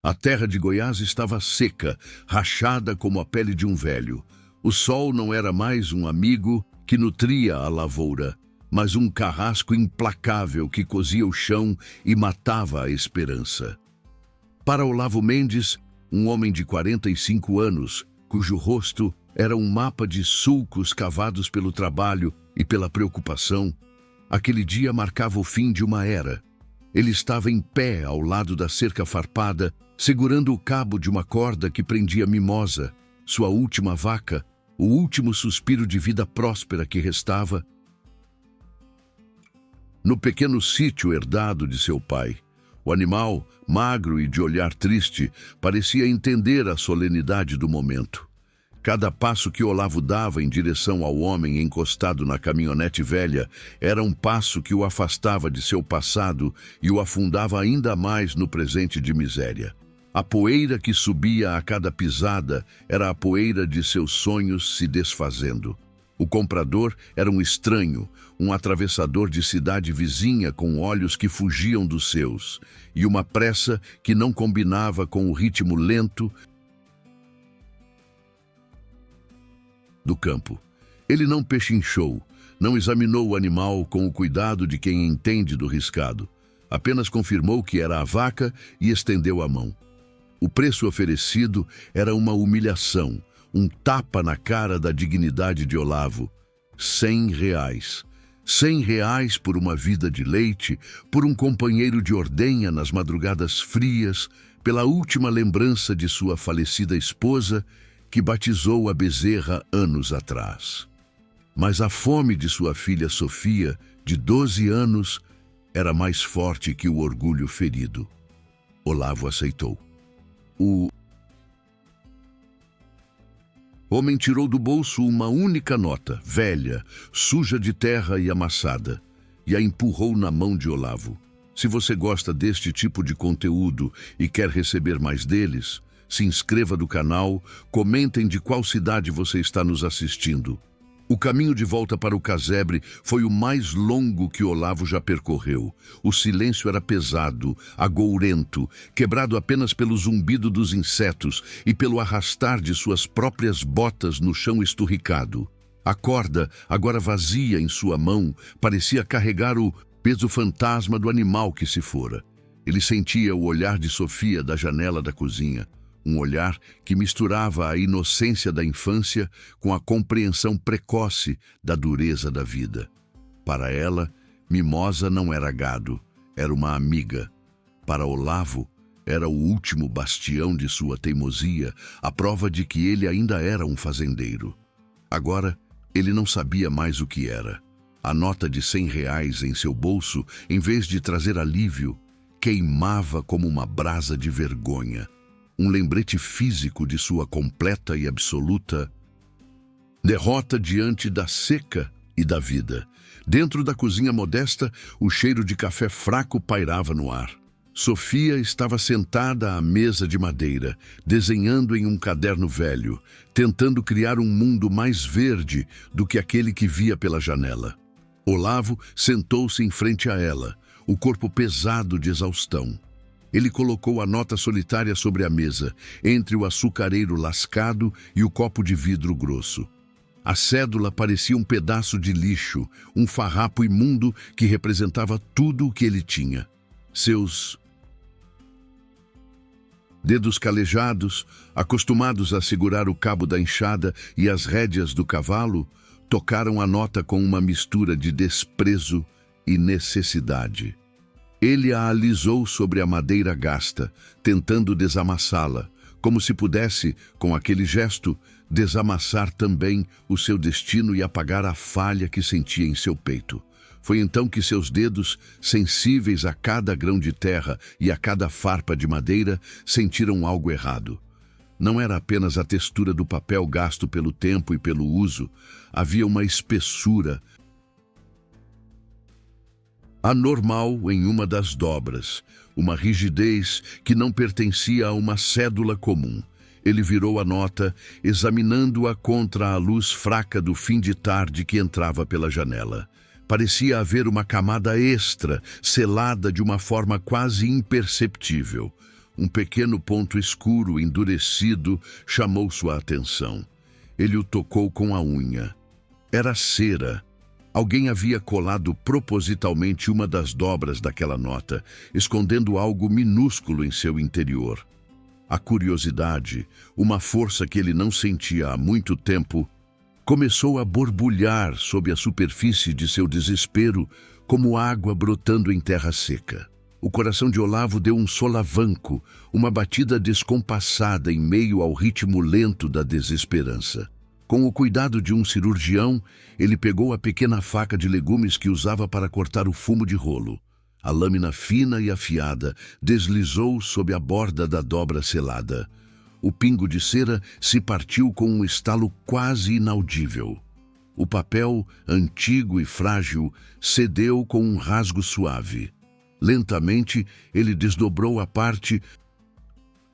A terra de Goiás estava seca, rachada como a pele de um velho. O sol não era mais um amigo que nutria a lavoura, mas um carrasco implacável que cozia o chão e matava a esperança. Para Olavo Mendes, um homem de 45 anos, cujo rosto era um mapa de sulcos cavados pelo trabalho e pela preocupação, aquele dia marcava o fim de uma era. Ele estava em pé ao lado da cerca farpada, segurando o cabo de uma corda que prendia Mimosa, sua última vaca, o último suspiro de vida próspera que restava no pequeno sítio herdado de seu pai. O animal, magro e de olhar triste, parecia entender a solenidade do momento. Cada passo que Olavo dava em direção ao homem encostado na caminhonete velha era um passo que o afastava de seu passado e o afundava ainda mais no presente de miséria. A poeira que subia a cada pisada era a poeira de seus sonhos se desfazendo. O comprador era um estranho, um atravessador de cidade vizinha com olhos que fugiam dos seus, e uma pressa que não combinava com o ritmo lento do campo. Ele não pechinchou, não examinou o animal com o cuidado de quem entende do riscado. Apenas confirmou que era a vaca e estendeu a mão. O preço oferecido era uma humilhação, um tapa na cara da dignidade de Olavo. R$ 100. R$ 100 por uma vida de leite, por um companheiro de ordenha nas madrugadas frias, pela última lembrança de sua falecida esposa, que batizou a bezerra anos atrás. Mas a fome de sua filha Sofia, de 12 anos, era mais forte que o orgulho ferido. Olavo aceitou. O homem tirou do bolso uma única nota, velha, suja de terra e amassada, e a empurrou na mão de Olavo. Se você gosta deste tipo de conteúdo e quer receber mais deles, se inscreva no canal, comentem de qual cidade você está nos assistindo. O caminho de volta para o casebre foi o mais longo que Olavo já percorreu. O silêncio era pesado, agourento, quebrado apenas pelo zumbido dos insetos e pelo arrastar de suas próprias botas no chão esturricado. A corda, agora vazia em sua mão, parecia carregar o peso fantasma do animal que se fora. Ele sentia o olhar de Sofia da janela da cozinha. Um olhar que misturava a inocência da infância com a compreensão precoce da dureza da vida. Para ela, Mimosa não era gado, era uma amiga. Para Olavo, era o último bastião de sua teimosia, a prova de que ele ainda era um fazendeiro. Agora, ele não sabia mais o que era. A nota de R$ 100 em seu bolso, em vez de trazer alívio, queimava como uma brasa de vergonha. Um lembrete físico de sua completa e absoluta derrota diante da seca e da vida. Dentro da cozinha modesta, o cheiro de café fraco pairava no ar. Sofia estava sentada à mesa de madeira, desenhando em um caderno velho, tentando criar um mundo mais verde do que aquele que via pela janela. Olavo sentou-se em frente a ela, o corpo pesado de exaustão. Ele colocou a nota solitária sobre a mesa, entre o açucareiro lascado e o copo de vidro grosso. A cédula parecia um pedaço de lixo, um farrapo imundo que representava tudo o que ele tinha. Seus dedos calejados, acostumados a segurar o cabo da enxada e as rédeas do cavalo, tocaram a nota com uma mistura de desprezo e necessidade. Ele a alisou sobre a madeira gasta, tentando desamassá-la, como se pudesse, com aquele gesto, desamassar também o seu destino e apagar a falha que sentia em seu peito. Foi então que seus dedos, sensíveis a cada grão de terra e a cada farpa de madeira, sentiram algo errado. Não era apenas a textura do papel gasto pelo tempo e pelo uso, havia uma espessura anormal em uma das dobras, uma rigidez que não pertencia a uma cédula comum. Ele virou a nota, examinando-a contra a luz fraca do fim de tarde que entrava pela janela. Parecia haver uma camada extra, selada de uma forma quase imperceptível. Um pequeno ponto escuro, endurecido, chamou sua atenção. Ele o tocou com a unha. Era cera. Alguém havia colado propositalmente uma das dobras daquela nota, escondendo algo minúsculo em seu interior. A curiosidade, uma força que ele não sentia há muito tempo, começou a borbulhar sob a superfície de seu desespero, como água brotando em terra seca. O coração de Olavo deu um solavanco, uma batida descompassada em meio ao ritmo lento da desesperança. Com o cuidado de um cirurgião, ele pegou a pequena faca de legumes que usava para cortar o fumo de rolo. A lâmina fina e afiada deslizou sob a borda da dobra selada. O pingo de cera se partiu com um estalo quase inaudível. O papel, antigo e frágil, cedeu com um rasgo suave. Lentamente, ele desdobrou a parte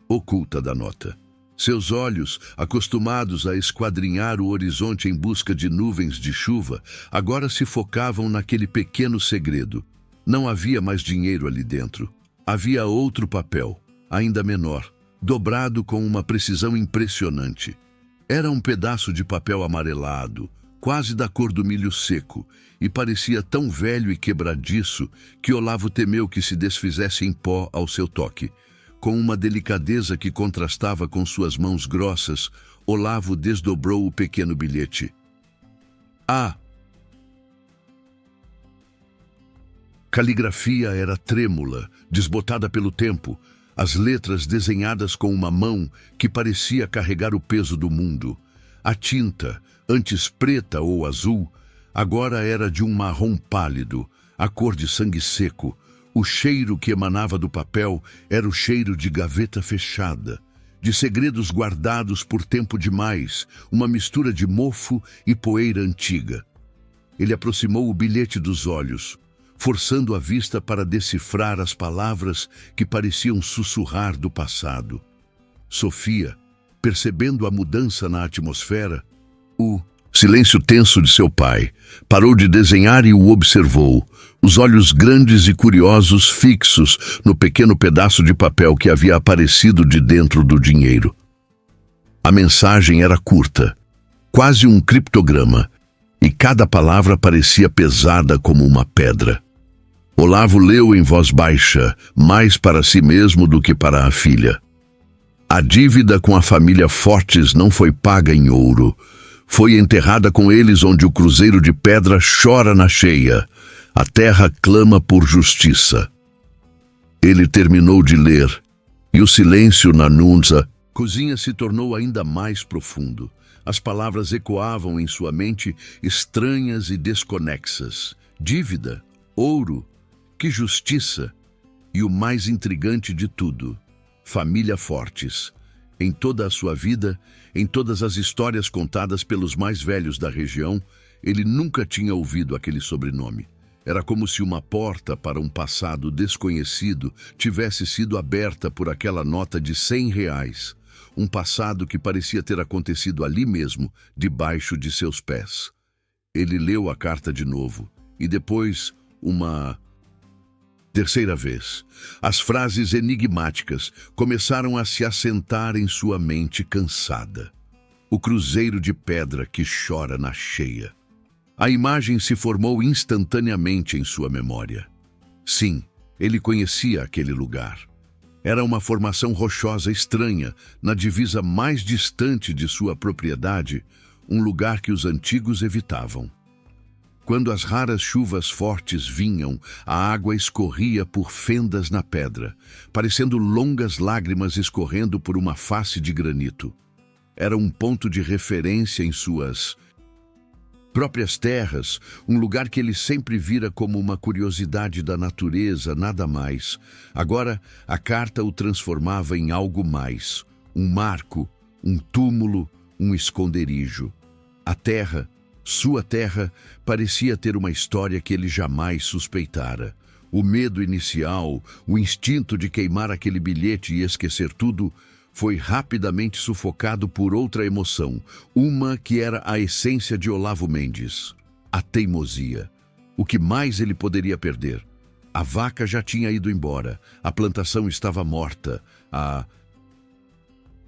oculta da nota. Seus olhos, acostumados a esquadrinhar o horizonte em busca de nuvens de chuva, agora se focavam naquele pequeno segredo. Não havia mais dinheiro ali dentro. Havia outro papel, ainda menor, dobrado com uma precisão impressionante. Era um pedaço de papel amarelado, quase da cor do milho seco, e parecia tão velho e quebradiço que Olavo temeu que se desfizesse em pó ao seu toque. Com uma delicadeza que contrastava com suas mãos grossas, Olavo desdobrou o pequeno bilhete. A caligrafia era trêmula, desbotada pelo tempo, as letras desenhadas com uma mão que parecia carregar o peso do mundo. A tinta, antes preta ou azul, agora era de um marrom pálido, a cor de sangue seco. O cheiro que emanava do papel era o cheiro de gaveta fechada, de segredos guardados por tempo demais, uma mistura de mofo e poeira antiga. Ele aproximou o bilhete dos olhos, forçando a vista para decifrar as palavras que pareciam sussurrar do passado. Sofia, percebendo a mudança na atmosfera, o silêncio tenso de seu pai, parou de desenhar e o observou, os olhos grandes e curiosos fixos no pequeno pedaço de papel que havia aparecido de dentro do dinheiro. A mensagem era curta, quase um criptograma, e cada palavra parecia pesada como uma pedra. Olavo leu em voz baixa, mais para si mesmo do que para a filha. A dívida com a família Fortes não foi paga em ouro. Foi enterrada com eles onde o cruzeiro de pedra chora na cheia. A terra clama por justiça. Ele terminou de ler, e o silêncio na cozinha se tornou ainda mais profundo. As palavras ecoavam em sua mente, estranhas e desconexas. Dívida, ouro, que justiça! E o mais intrigante de tudo, família Fortes. Em toda a sua vida, em todas as histórias contadas pelos mais velhos da região, ele nunca tinha ouvido aquele sobrenome. Era como se uma porta para um passado desconhecido tivesse sido aberta por aquela nota de R$ 100. Um passado que parecia ter acontecido ali mesmo, debaixo de seus pés. Ele leu a carta de novo, e depois uma terceira vez. As frases enigmáticas começaram a se assentar em sua mente cansada. O cruzeiro de pedra que chora na cheia. A imagem se formou instantaneamente em sua memória. Sim, ele conhecia aquele lugar. Era uma formação rochosa estranha, na divisa mais distante de sua propriedade, um lugar que os antigos evitavam. Quando as raras chuvas fortes vinham, a água escorria por fendas na pedra, parecendo longas lágrimas escorrendo por uma face de granito. Era um ponto de referência em suas próprias terras, um lugar que ele sempre vira como uma curiosidade da natureza, nada mais. Agora, a carta o transformava em algo mais, um marco, um túmulo, um esconderijo. A terra, sua terra, parecia ter uma história que ele jamais suspeitara. O medo inicial, o instinto de queimar aquele bilhete e esquecer tudo, foi rapidamente sufocado por outra emoção, uma que era a essência de Olavo Mendes: a teimosia. O que mais ele poderia perder? A vaca já tinha ido embora, a plantação estava morta, a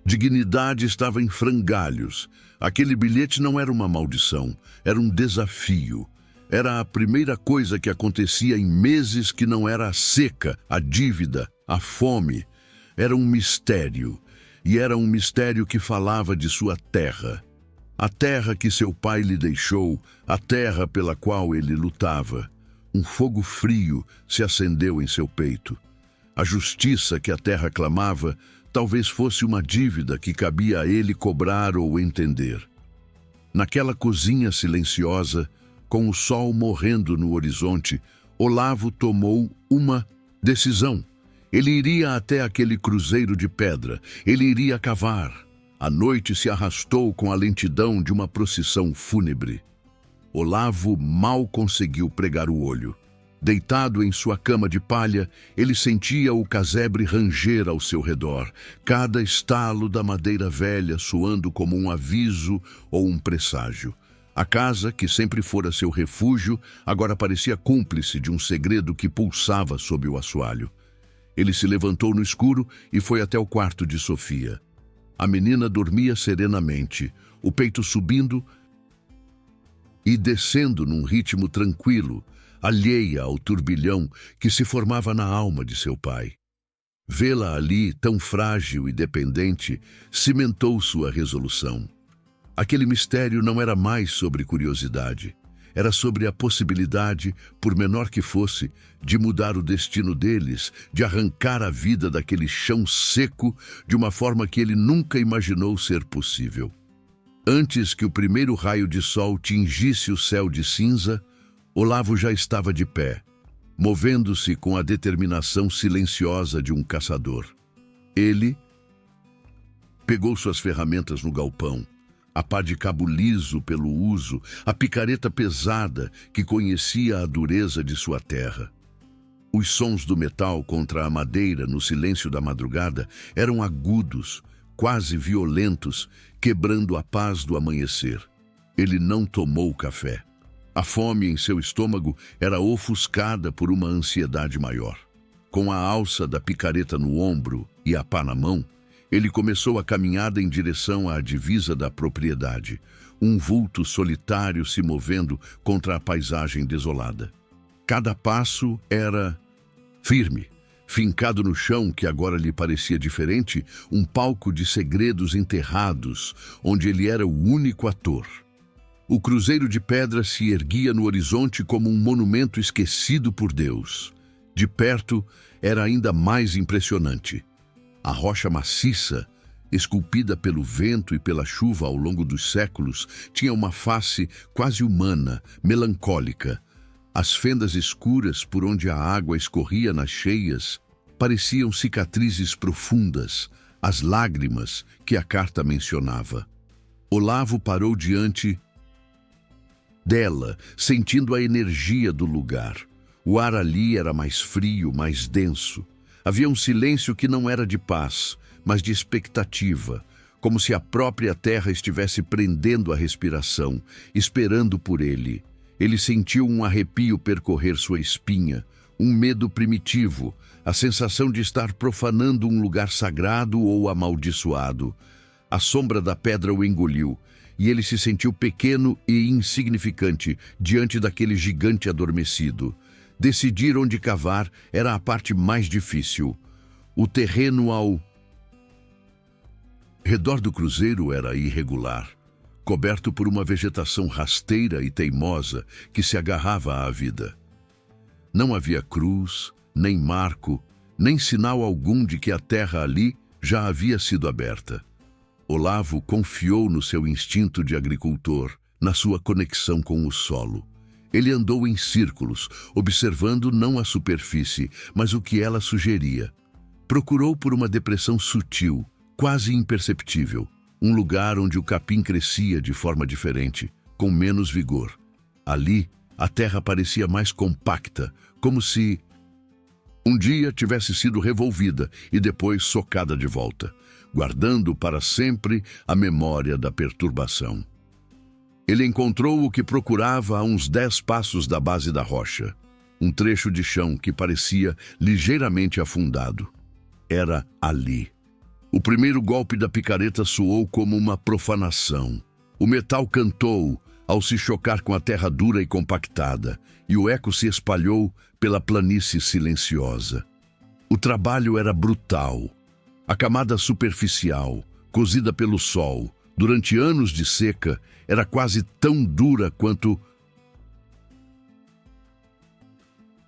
dignidade estava em frangalhos. Aquele bilhete não era uma maldição, era um desafio. Era a primeira coisa que acontecia em meses que não era a seca, a dívida, a fome. Era um mistério, e era um mistério que falava de sua terra. A terra que seu pai lhe deixou, a terra pela qual ele lutava. Um fogo frio se acendeu em seu peito. A justiça que a terra clamava talvez fosse uma dívida que cabia a ele cobrar ou entender. Naquela cozinha silenciosa, com o sol morrendo no horizonte, Olavo tomou uma decisão. Ele iria até aquele cruzeiro de pedra, ele iria cavar. A noite se arrastou com a lentidão de uma procissão fúnebre. Olavo mal conseguiu pregar o olho. Deitado em sua cama de palha, ele sentia o casebre ranger ao seu redor, cada estalo da madeira velha soando como um aviso ou um presságio. A casa, que sempre fora seu refúgio, agora parecia cúmplice de um segredo que pulsava sob o assoalho. Ele se levantou no escuro e foi até o quarto de Sofia. A menina dormia serenamente, o peito subindo e descendo num ritmo tranquilo, alheia ao turbilhão que se formava na alma de seu pai. Vê-la ali, tão frágil e dependente, cimentou sua resolução. Aquele mistério não era mais sobre curiosidade. Era sobre a possibilidade, por menor que fosse, de mudar o destino deles, de arrancar a vida daquele chão seco de uma forma que ele nunca imaginou ser possível. Antes que o primeiro raio de sol tingisse o céu de cinza, Olavo já estava de pé, movendo-se com a determinação silenciosa de um caçador. Ele pegou suas ferramentas no galpão, a pá de cabo liso pelo uso, a picareta pesada que conhecia a dureza de sua terra. Os sons do metal contra a madeira no silêncio da madrugada eram agudos, quase violentos, quebrando a paz do amanhecer. Ele não tomou café. A fome em seu estômago era ofuscada por uma ansiedade maior. Com a alça da picareta no ombro e a pá na mão, ele começou a caminhada em direção à divisa da propriedade, um vulto solitário se movendo contra a paisagem desolada. Cada passo era firme, fincado no chão que agora lhe parecia diferente, um palco de segredos enterrados, onde ele era o único ator. O cruzeiro de pedra se erguia no horizonte como um monumento esquecido por Deus. De perto, era ainda mais impressionante. A rocha maciça, esculpida pelo vento e pela chuva ao longo dos séculos, tinha uma face quase humana, melancólica. As fendas escuras por onde a água escorria nas cheias pareciam cicatrizes profundas, as lágrimas que a carta mencionava. Olavo parou diante dela, sentindo a energia do lugar. O ar ali era mais frio, mais denso. Havia um silêncio que não era de paz, mas de expectativa, como se a própria terra estivesse prendendo a respiração, esperando por ele. Ele sentiu um arrepio percorrer sua espinha, um medo primitivo, a sensação de estar profanando um lugar sagrado ou amaldiçoado. A sombra da pedra o engoliu, e ele se sentiu pequeno e insignificante diante daquele gigante adormecido. Decidir onde cavar era a parte mais difícil. O terreno ao redor do cruzeiro era irregular, coberto por uma vegetação rasteira e teimosa que se agarrava à vida. Não havia cruz, nem marco, nem sinal algum de que a terra ali já havia sido aberta. Olavo confiou no seu instinto de agricultor, na sua conexão com o solo. Ele andou em círculos, observando não a superfície, mas o que ela sugeria. Procurou por uma depressão sutil, quase imperceptível, um lugar onde o capim crescia de forma diferente, com menos vigor. Ali, a terra parecia mais compacta, como se um dia tivesse sido revolvida e depois socada de volta, guardando para sempre a memória da perturbação. Ele encontrou o que procurava a uns 10 passos da base da rocha. um trecho de chão que parecia ligeiramente afundado. Era ali. O primeiro golpe da picareta soou como uma profanação. O metal cantou ao se chocar com a terra dura e compactada, e o eco se espalhou pela planície silenciosa. O trabalho era brutal. A camada superficial, cozida pelo sol, durante anos de seca, era quase tão dura quanto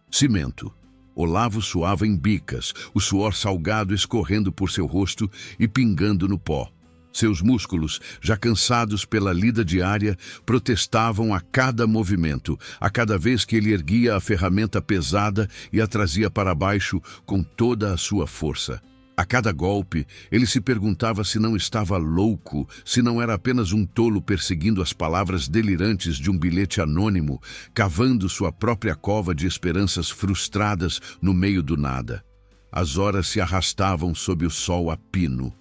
cimento. Olavo suava em bicas, o suor salgado escorrendo por seu rosto e pingando no pó. Seus músculos, já cansados pela lida diária, protestavam a cada movimento, a cada vez que ele erguia a ferramenta pesada e a trazia para baixo com toda a sua força. A cada golpe, ele se perguntava se não estava louco, se não era apenas um tolo perseguindo as palavras delirantes de um bilhete anônimo, cavando sua própria cova de esperanças frustradas no meio do nada. As horas se arrastavam sob o sol a pino.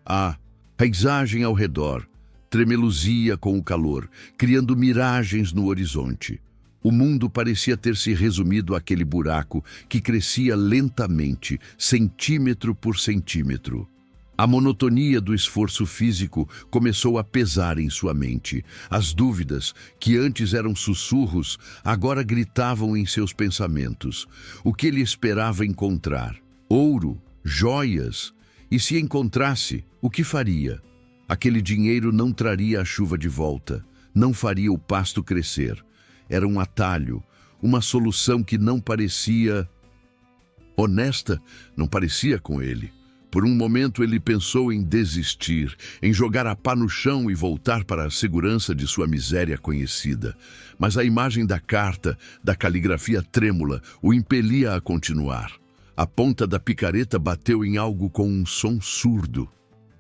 A paisagem ao redor tremeluzia com o calor, criando miragens no horizonte. O mundo parecia ter se resumido àquele buraco que crescia lentamente, centímetro por centímetro. A monotonia do esforço físico começou a pesar em sua mente. As dúvidas, que antes eram sussurros, agora gritavam em seus pensamentos. O que ele esperava encontrar? Ouro? Joias? E se encontrasse, o que faria? Aquele dinheiro não traria a chuva de volta, não faria o pasto crescer. Era um atalho, uma solução que não parecia honesta, não parecia com ele. Por um momento ele pensou em desistir, em jogar a pá no chão e voltar para a segurança de sua miséria conhecida. Mas a imagem da carta, da caligrafia trêmula, o impelia a continuar. A ponta da picareta bateu em algo com um som surdo.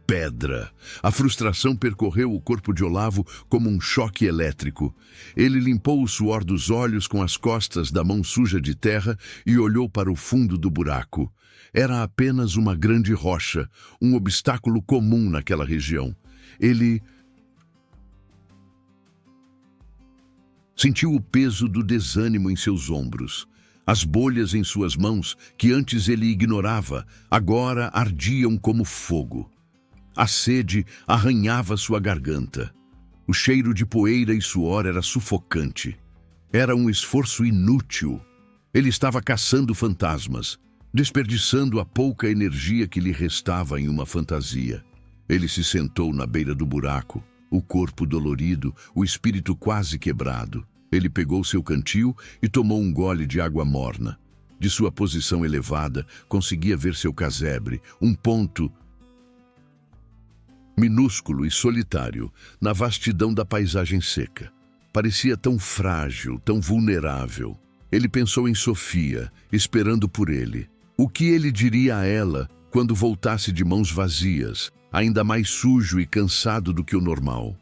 Pedra. A frustração percorreu o corpo de Olavo como um choque elétrico. Ele limpou o suor dos olhos com as costas da mão suja de terra e olhou para o fundo do buraco. Era apenas uma grande rocha, um obstáculo comum naquela região. Ele sentiu o peso do desânimo em seus ombros. As bolhas em suas mãos, que antes ele ignorava, agora ardiam como fogo. A sede arranhava sua garganta. O cheiro de poeira e suor era sufocante. Era um esforço inútil. Ele estava caçando fantasmas, desperdiçando a pouca energia que lhe restava em uma fantasia. Ele se sentou na beira do buraco, o corpo dolorido, o espírito quase quebrado. Ele pegou seu cantil e tomou um gole de água morna. De sua posição elevada, conseguia ver seu casebre, um ponto minúsculo e solitário, na vastidão da paisagem seca. Parecia tão frágil, tão vulnerável. Ele pensou em Sofia, esperando por ele. O que ele diria a ela quando voltasse de mãos vazias, ainda mais sujo e cansado do que o normal?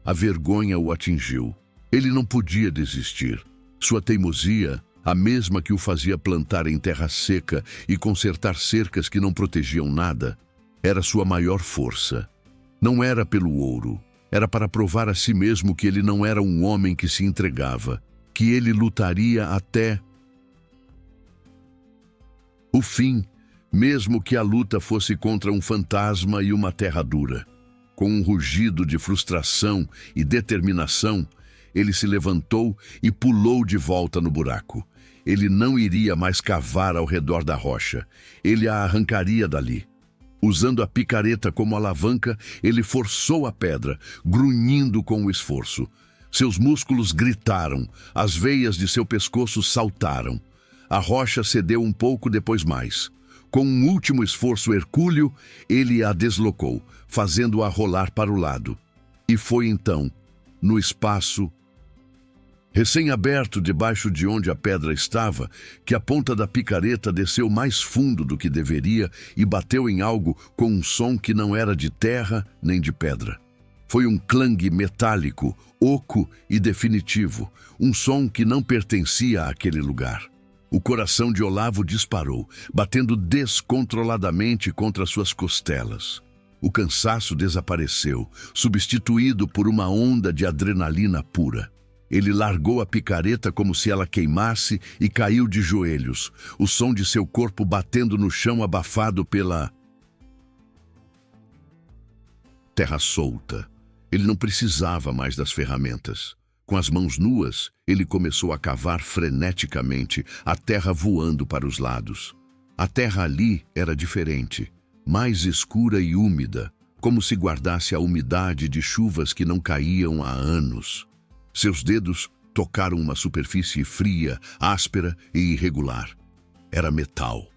A vergonha o atingiu. Ele não podia desistir. Sua teimosia, a mesma que o fazia plantar em terra seca e consertar cercas que não protegiam nada, era sua maior força. Não era pelo ouro, era para provar a si mesmo que ele não era um homem que se entregava, que ele lutaria até o fim, mesmo que a luta fosse contra um fantasma e uma terra dura. Com um rugido de frustração e determinação, ele se levantou e pulou de volta no buraco. Ele não iria mais cavar ao redor da rocha, ele a arrancaria dali. Usando a picareta como alavanca, ele forçou a pedra, grunhindo com o esforço. Seus músculos gritaram, as veias de seu pescoço saltaram. A rocha cedeu um pouco depois mais. Com um último esforço hercúleo, ele a deslocou, fazendo-a rolar para o lado. E foi então, no espaço recém-aberto debaixo de onde a pedra estava, que a ponta da picareta desceu mais fundo do que deveria e bateu em algo com um som que não era de terra nem de pedra. Foi um clangue metálico, oco e definitivo, um som que não pertencia àquele lugar. O coração de Olavo disparou, batendo descontroladamente contra suas costelas. O cansaço desapareceu, substituído por uma onda de adrenalina pura. Ele largou a picareta como se ela queimasse e caiu de joelhos, o som de seu corpo batendo no chão abafado pela terra solta. Ele não precisava mais das ferramentas. Com as mãos nuas, ele começou a cavar freneticamente, a terra voando para os lados. A terra ali era diferente, mais escura e úmida, como se guardasse a umidade de chuvas que não caíam há anos. Seus dedos tocaram uma superfície fria, áspera e irregular. Era metal.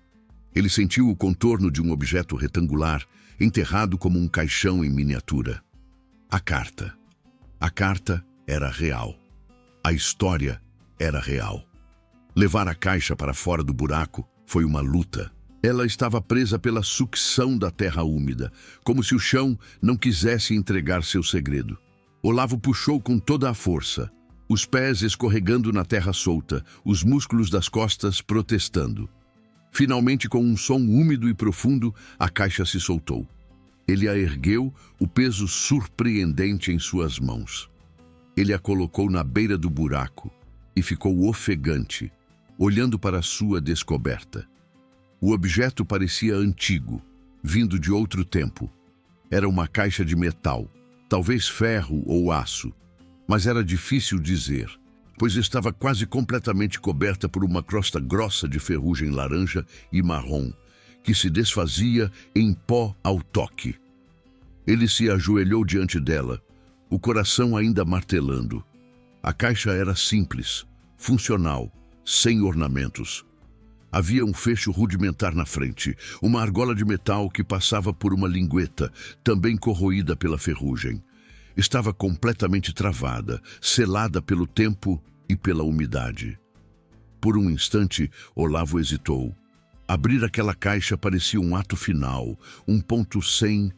Ele sentiu o contorno de um objeto retangular, enterrado como um caixão em miniatura. A carta. A carta era real. A história era real. Levar a caixa para fora do buraco foi uma luta. Ela estava presa pela sucção da terra úmida, como se o chão não quisesse entregar seu segredo. Olavo puxou com toda a força, os pés escorregando na terra solta, os músculos das costas protestando. Finalmente, com um som úmido e profundo, a caixa se soltou. Ele a ergueu, o peso surpreendente em suas mãos. Ele a colocou na beira do buraco e ficou ofegante, olhando para sua descoberta. O objeto parecia antigo, vindo de outro tempo. Era uma caixa de metal, talvez ferro ou aço, mas era difícil dizer, pois estava quase completamente coberta por uma crosta grossa de ferrugem laranja e marrom, que se desfazia em pó ao toque. Ele se ajoelhou diante dela, o coração ainda martelando. A caixa era simples, funcional, sem ornamentos. Havia um fecho rudimentar na frente, uma argola de metal que passava por uma lingueta, também corroída pela ferrugem. Estava completamente travada, selada pelo tempo e pela umidade. Por um instante, Olavo hesitou. Abrir aquela caixa parecia um ato final, um ponto sem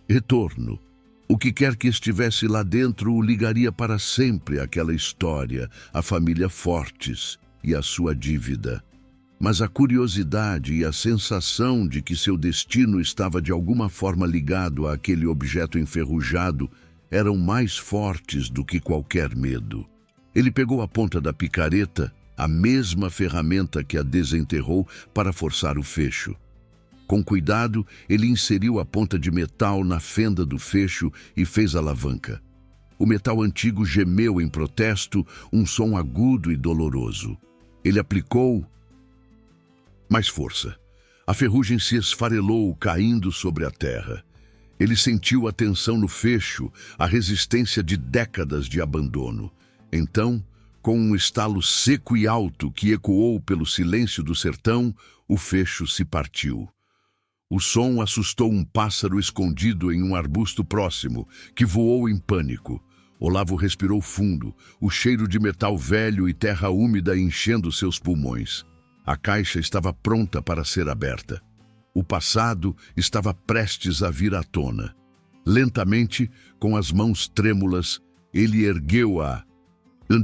retorno. O que quer que estivesse lá dentro o ligaria para sempre àquela história, à família Fortes e à sua dívida. Mas a curiosidade e a sensação de que seu destino estava de alguma forma ligado àquele objeto enferrujado eram mais fortes do que qualquer medo. Ele pegou a ponta da picareta, a mesma ferramenta que a desenterrou, para forçar o fecho. Com cuidado, ele inseriu a ponta de metal na fenda do fecho e fez a alavanca. O metal antigo gemeu em protesto, um som agudo e doloroso. Ele aplicou mais força. A ferrugem se esfarelou, caindo sobre a terra. Ele sentiu a tensão no fecho, a resistência de décadas de abandono. Então, com um estalo seco e alto que ecoou pelo silêncio do sertão, o fecho se partiu. O som assustou um pássaro escondido em um arbusto próximo, que voou em pânico. Olavo respirou fundo, o cheiro de metal velho e terra úmida enchendo seus pulmões. A caixa estava pronta para ser aberta. O passado estava prestes a vir à tona. Lentamente, com as mãos trêmulas, ele ergueu a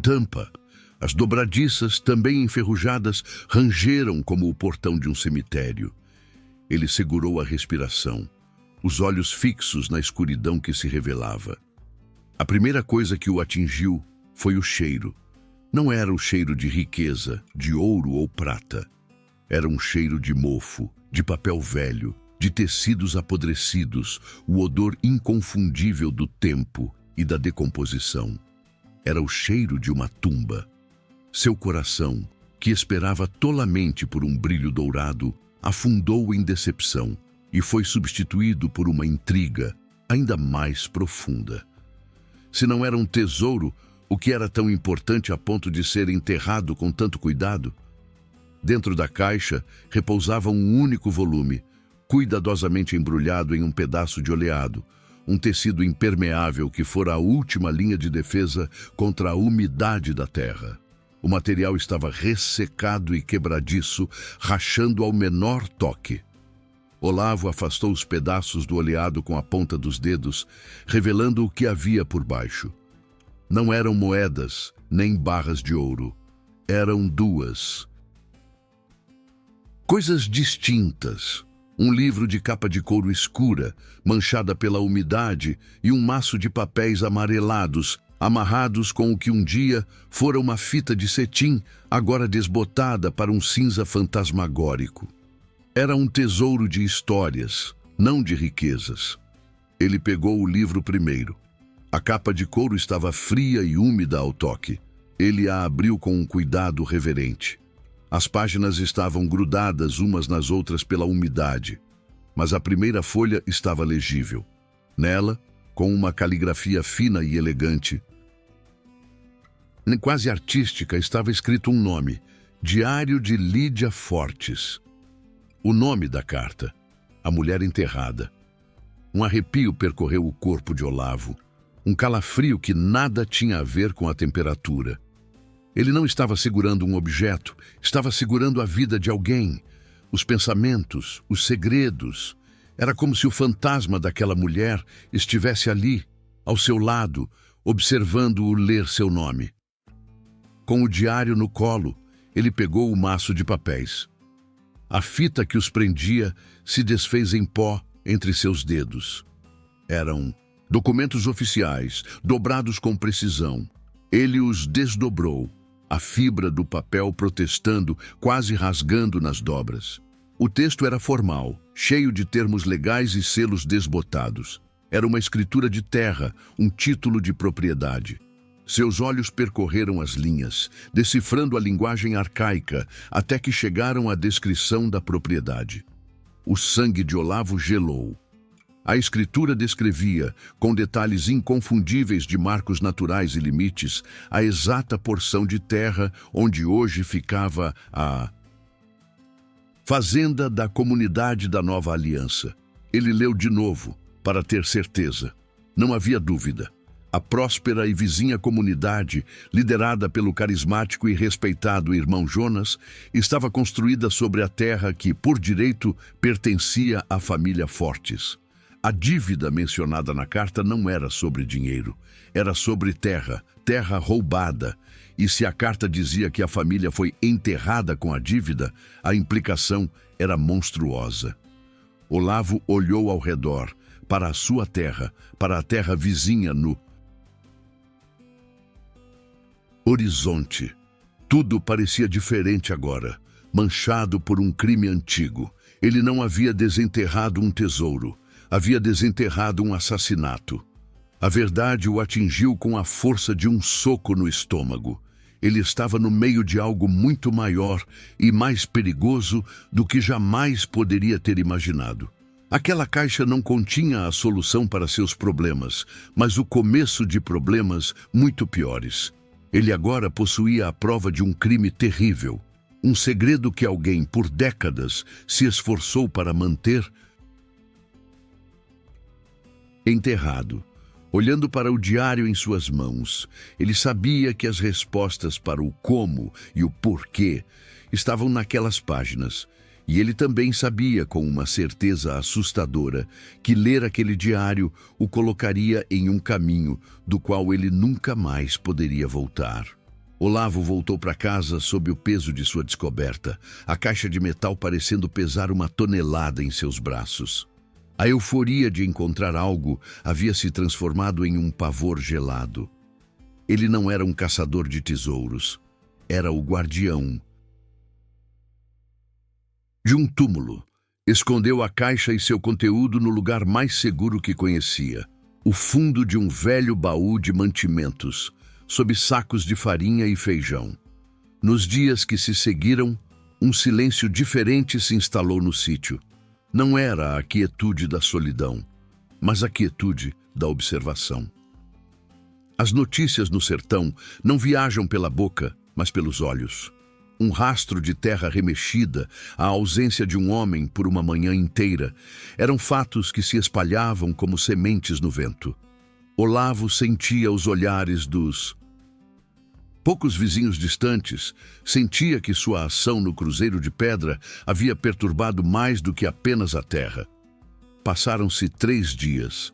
tampa. As dobradiças, também enferrujadas, rangeram como o portão de um cemitério. Ele segurou a respiração, os olhos fixos na escuridão que se revelava. A primeira coisa que o atingiu foi o cheiro. Não era o cheiro de riqueza, de ouro ou prata. Era um cheiro de mofo, de papel velho, de tecidos apodrecidos, o odor inconfundível do tempo e da decomposição. Era o cheiro de uma tumba. Seu coração, que esperava tolamente por um brilho dourado, afundou em decepção e foi substituído por uma intriga ainda mais profunda. Se não era um tesouro, o que era tão importante a ponto de ser enterrado com tanto cuidado? Dentro da caixa repousava um único volume, cuidadosamente embrulhado em um pedaço de oleado, um tecido impermeável que fora a última linha de defesa contra a umidade da terra. O material estava ressecado e quebradiço, rachando ao menor toque. Olavo afastou os pedaços do oleado com a ponta dos dedos, revelando o que havia por baixo. Não eram moedas, nem barras de ouro. Eram duas coisas distintas. Um livro de capa de couro escura, manchada pela umidade, e um maço de papéis amarelados, amarrados com o que um dia fora uma fita de cetim, agora desbotada para um cinza fantasmagórico. Era um tesouro de histórias, não de riquezas. Ele pegou o livro primeiro. A capa de couro estava fria e úmida ao toque. Ele a abriu com um cuidado reverente. As páginas estavam grudadas umas nas outras pela umidade, mas a primeira folha estava legível. Nela, com uma caligrafia fina e elegante, quase artística, estava escrito um nome: Diário de Lídia Fortes. O nome da carta: A Mulher Enterrada. Um arrepio percorreu o corpo de Olavo, um calafrio que nada tinha a ver com a temperatura. Ele não estava segurando um objeto, estava segurando a vida de alguém, os pensamentos, os segredos. Era como se o fantasma daquela mulher estivesse ali, ao seu lado, observando-o ler seu nome. Com o diário no colo, ele pegou o maço de papéis. A fita que os prendia se desfez em pó entre seus dedos. Eram documentos oficiais, dobrados com precisão. Ele os desdobrou, a fibra do papel protestando, quase rasgando nas dobras. O texto era formal, cheio de termos legais e selos desbotados. Era uma escritura de terra, um título de propriedade. Seus olhos percorreram as linhas, decifrando a linguagem arcaica, até que chegaram à descrição da propriedade. O sangue de Olavo gelou. A escritura descrevia, com detalhes inconfundíveis de marcos naturais e limites, a exata porção de terra onde hoje ficava a fazenda da comunidade da Nova Aliança. Ele leu de novo, para ter certeza. Não havia dúvida. A próspera e vizinha comunidade, liderada pelo carismático e respeitado irmão Jonas, estava construída sobre a terra que, por direito, pertencia à família Fortes. A dívida mencionada na carta não era sobre dinheiro, era sobre terra, terra roubada. E se a carta dizia que a família foi enterrada com a dívida, a implicação era monstruosa. Olavo olhou ao redor, para a sua terra, para a terra vizinha no horizonte. Tudo parecia diferente agora, manchado por um crime antigo. Ele não havia desenterrado um tesouro, havia desenterrado um assassinato. A verdade o atingiu com a força de um soco no estômago. Ele estava no meio de algo muito maior e mais perigoso do que jamais poderia ter imaginado. Aquela caixa não continha a solução para seus problemas, mas o começo de problemas muito piores. Ele agora possuía a prova de um crime terrível, um segredo que alguém, por décadas, se esforçou para manter enterrado. Olhando para o diário em suas mãos, ele sabia que as respostas para o como e o porquê estavam naquelas páginas. E ele também sabia, com uma certeza assustadora, que ler aquele diário o colocaria em um caminho do qual ele nunca mais poderia voltar. Olavo voltou para casa sob o peso de sua descoberta, a caixa de metal parecendo pesar 1 tonelada em seus braços. A euforia de encontrar algo havia se transformado em um pavor gelado. Ele não era um caçador de tesouros, era o guardião de um túmulo. Escondeu a caixa e seu conteúdo no lugar mais seguro que conhecia, o fundo de um velho baú de mantimentos, sob sacos de farinha e feijão. Nos dias que se seguiram, um silêncio diferente se instalou no sítio. Não era a quietude da solidão, mas a quietude da observação. As notícias no sertão não viajam pela boca, mas pelos olhos. Um rastro de terra remexida, a ausência de um homem por uma manhã inteira, eram fatos que se espalhavam como sementes no vento. Olavo sentia os olhares dos poucos vizinhos distantes, sentia que sua ação no cruzeiro de pedra havia perturbado mais do que apenas a terra. Passaram-se 3 dias.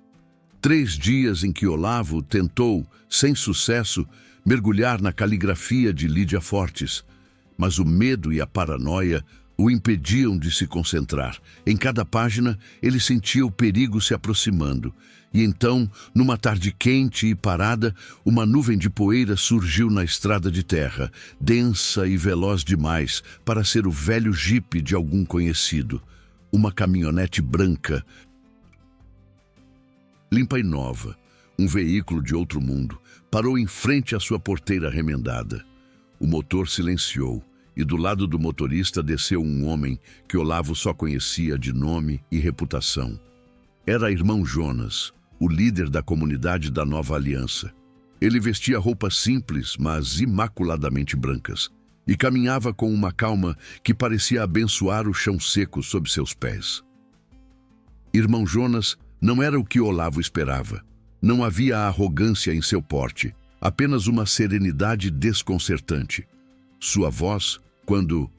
3 dias em que Olavo tentou, sem sucesso, mergulhar na caligrafia de Lídia Fortes, mas o medo e a paranoia o impediam de se concentrar. Em cada página, ele sentia o perigo se aproximando. E então, numa tarde quente e parada, uma nuvem de poeira surgiu na estrada de terra, densa e veloz demais para ser o velho jipe de algum conhecido. Uma caminhonete branca, limpa e nova, um veículo de outro mundo, parou em frente à sua porteira remendada. O motor silenciou, e do lado do motorista desceu um homem que Olavo só conhecia de nome e reputação. Era irmão Jonas, o líder da comunidade da Nova Aliança. Ele vestia roupas simples, mas imaculadamente brancas, e caminhava com uma calma que parecia abençoar o chão seco sob seus pés. Irmão Jonas não era o que Olavo esperava. Não havia arrogância em seu porte, apenas uma serenidade desconcertante. Sua voz, quando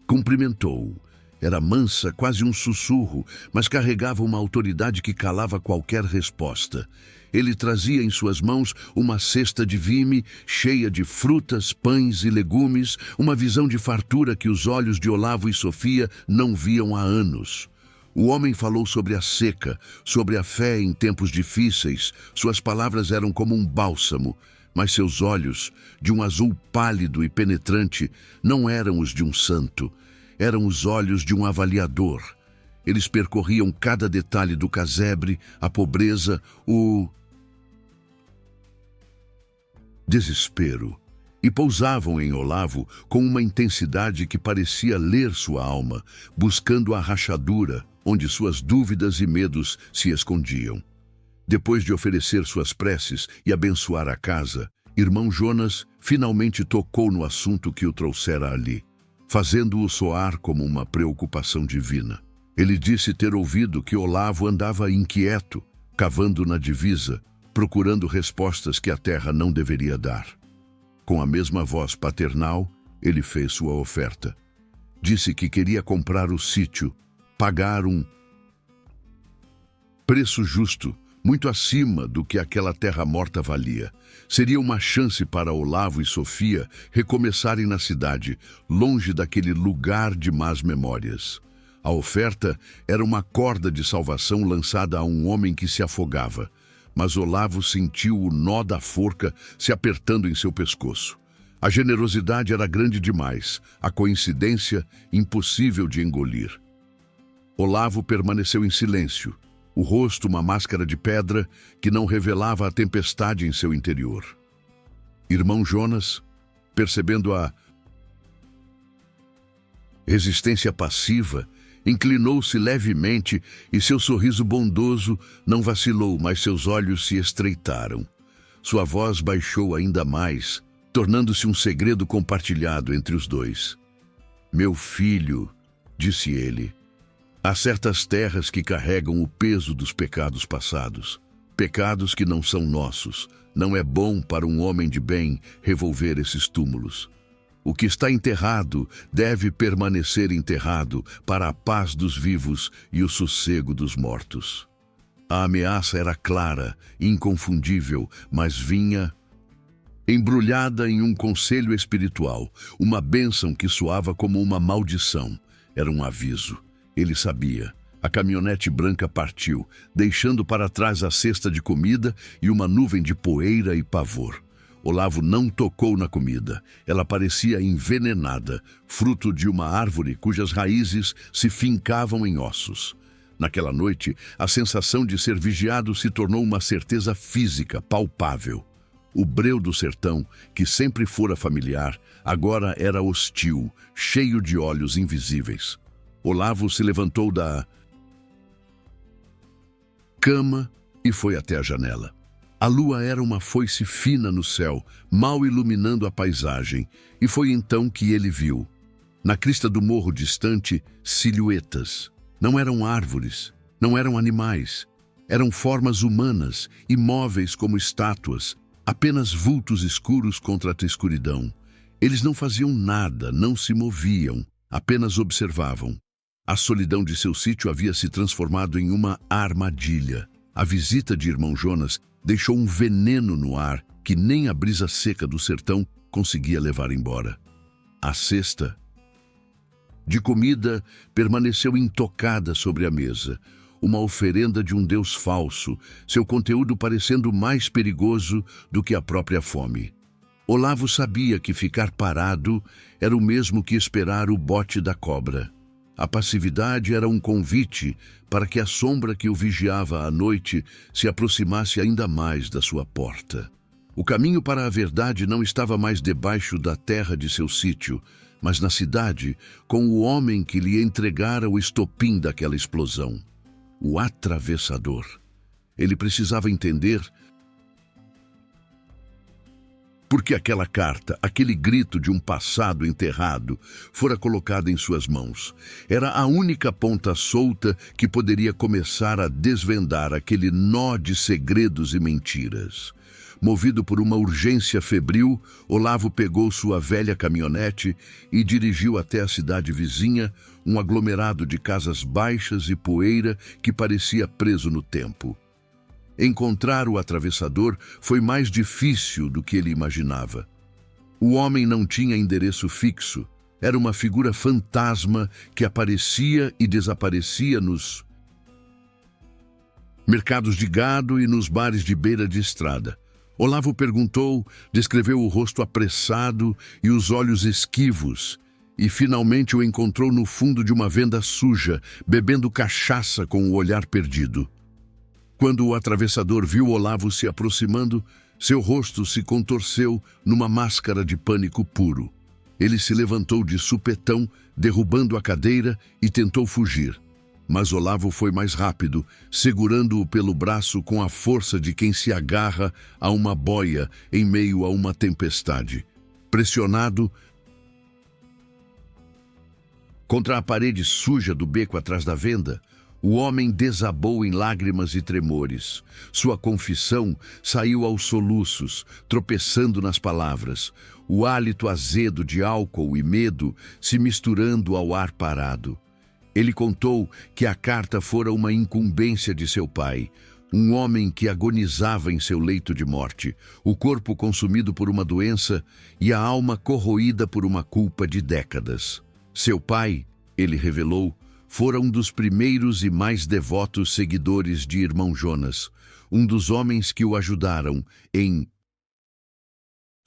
cumprimentou-o, era mansa, quase um sussurro, mas carregava uma autoridade que calava qualquer resposta. Ele trazia em suas mãos uma cesta de vime, cheia de frutas, pães e legumes, uma visão de fartura que os olhos de Olavo e Sofia não viam há anos. O homem falou sobre a seca, sobre a fé em tempos difíceis. Suas palavras eram como um bálsamo, mas seus olhos, de um azul pálido e penetrante, não eram os de um santo. Eram os olhos de um avaliador. Eles percorriam cada detalhe do casebre, a pobreza, o desespero, e pousavam em Olavo com uma intensidade que parecia ler sua alma, buscando a rachadura onde suas dúvidas e medos se escondiam. Depois de oferecer suas preces e abençoar a casa, irmão Jonas finalmente tocou no assunto que o trouxera ali, fazendo-o soar como uma preocupação divina. Ele disse ter ouvido que Olavo andava inquieto, cavando na divisa, procurando respostas que a terra não deveria dar. Com a mesma voz paternal, ele fez sua oferta. Disse que queria comprar o sítio, pagar um preço justo, muito acima do que aquela terra morta valia. Seria uma chance para Olavo e Sofia recomeçarem na cidade, longe daquele lugar de más memórias. A oferta era uma corda de salvação lançada a um homem que se afogava, mas Olavo sentiu o nó da forca se apertando em seu pescoço. A generosidade era grande demais, a coincidência impossível de engolir. Olavo permaneceu em silêncio, o rosto uma máscara de pedra que não revelava a tempestade em seu interior. Irmão Jonas, percebendo a resistência passiva, inclinou-se levemente e seu sorriso bondoso não vacilou, mas seus olhos se estreitaram. Sua voz baixou ainda mais, tornando-se um segredo compartilhado entre os dois. Meu filho, disse ele, há certas terras que carregam o peso dos pecados passados, pecados que não são nossos. Não é bom para um homem de bem revolver esses túmulos. O que está enterrado deve permanecer enterrado para a paz dos vivos e o sossego dos mortos. A ameaça era clara, inconfundível, mas vinha embrulhada em um conselho espiritual, uma bênção que soava como uma maldição. Era um aviso. Ele sabia. A caminhonete branca partiu, deixando para trás a cesta de comida e uma nuvem de poeira e pavor. Olavo não tocou na comida. Ela parecia envenenada, fruto de uma árvore cujas raízes se fincavam em ossos. Naquela noite, a sensação de ser vigiado se tornou uma certeza física, palpável. O breu do sertão, que sempre fora familiar, agora era hostil, cheio de olhos invisíveis. Olavo se levantou da cama e foi até a janela. A lua era uma foice fina no céu, mal iluminando a paisagem, e foi então que ele viu, na crista do morro distante, silhuetas. Não eram árvores, não eram animais, eram formas humanas, imóveis como estátuas, apenas vultos escuros contra a escuridão. Eles não faziam nada, não se moviam, apenas observavam. A solidão de seu sítio havia se transformado em uma armadilha. A visita de irmão Jonas deixou um veneno no ar que nem a brisa seca do sertão conseguia levar embora. A cesta de comida permaneceu intocada sobre a mesa, uma oferenda de um Deus falso, seu conteúdo parecendo mais perigoso do que a própria fome. Olavo sabia que ficar parado era o mesmo que esperar o bote da cobra. A passividade era um convite para que a sombra que o vigiava à noite se aproximasse ainda mais da sua porta. O caminho para a verdade não estava mais debaixo da terra de seu sítio, mas na cidade, com o homem que lhe entregara o estopim daquela explosão, o atravessador. Ele precisava entender porque aquela carta, aquele grito de um passado enterrado, fora colocado em suas mãos. Era a única ponta solta que poderia começar a desvendar aquele nó de segredos e mentiras. Movido por uma urgência febril, Olavo pegou sua velha caminhonete e dirigiu até a cidade vizinha, um aglomerado de casas baixas e poeira que parecia preso no tempo. Encontrar o atravessador foi mais difícil do que ele imaginava. O homem não tinha endereço fixo. Era uma figura fantasma que aparecia e desaparecia nos mercados de gado e nos bares de beira de estrada. Olavo perguntou, descreveu o rosto apressado e os olhos esquivos, e finalmente o encontrou no fundo de uma venda suja, bebendo cachaça com o olhar perdido. Quando o atravessador viu Olavo se aproximando, seu rosto se contorceu numa máscara de pânico puro. Ele se levantou de supetão, derrubando a cadeira, e tentou fugir. Mas Olavo foi mais rápido, segurando-o pelo braço com a força de quem se agarra a uma boia em meio a uma tempestade. Pressionado contra a parede suja do beco atrás da venda, o homem desabou em lágrimas e tremores. Sua confissão saiu aos soluços, tropeçando nas palavras, o hálito azedo de álcool e medo se misturando ao ar parado. Ele contou que a carta fora uma incumbência de seu pai, um homem que agonizava em seu leito de morte, o corpo consumido por uma doença e a alma corroída por uma culpa de décadas. Seu pai, ele revelou, fora um dos primeiros e mais devotos seguidores de Irmão Jonas, um dos homens que o ajudaram, em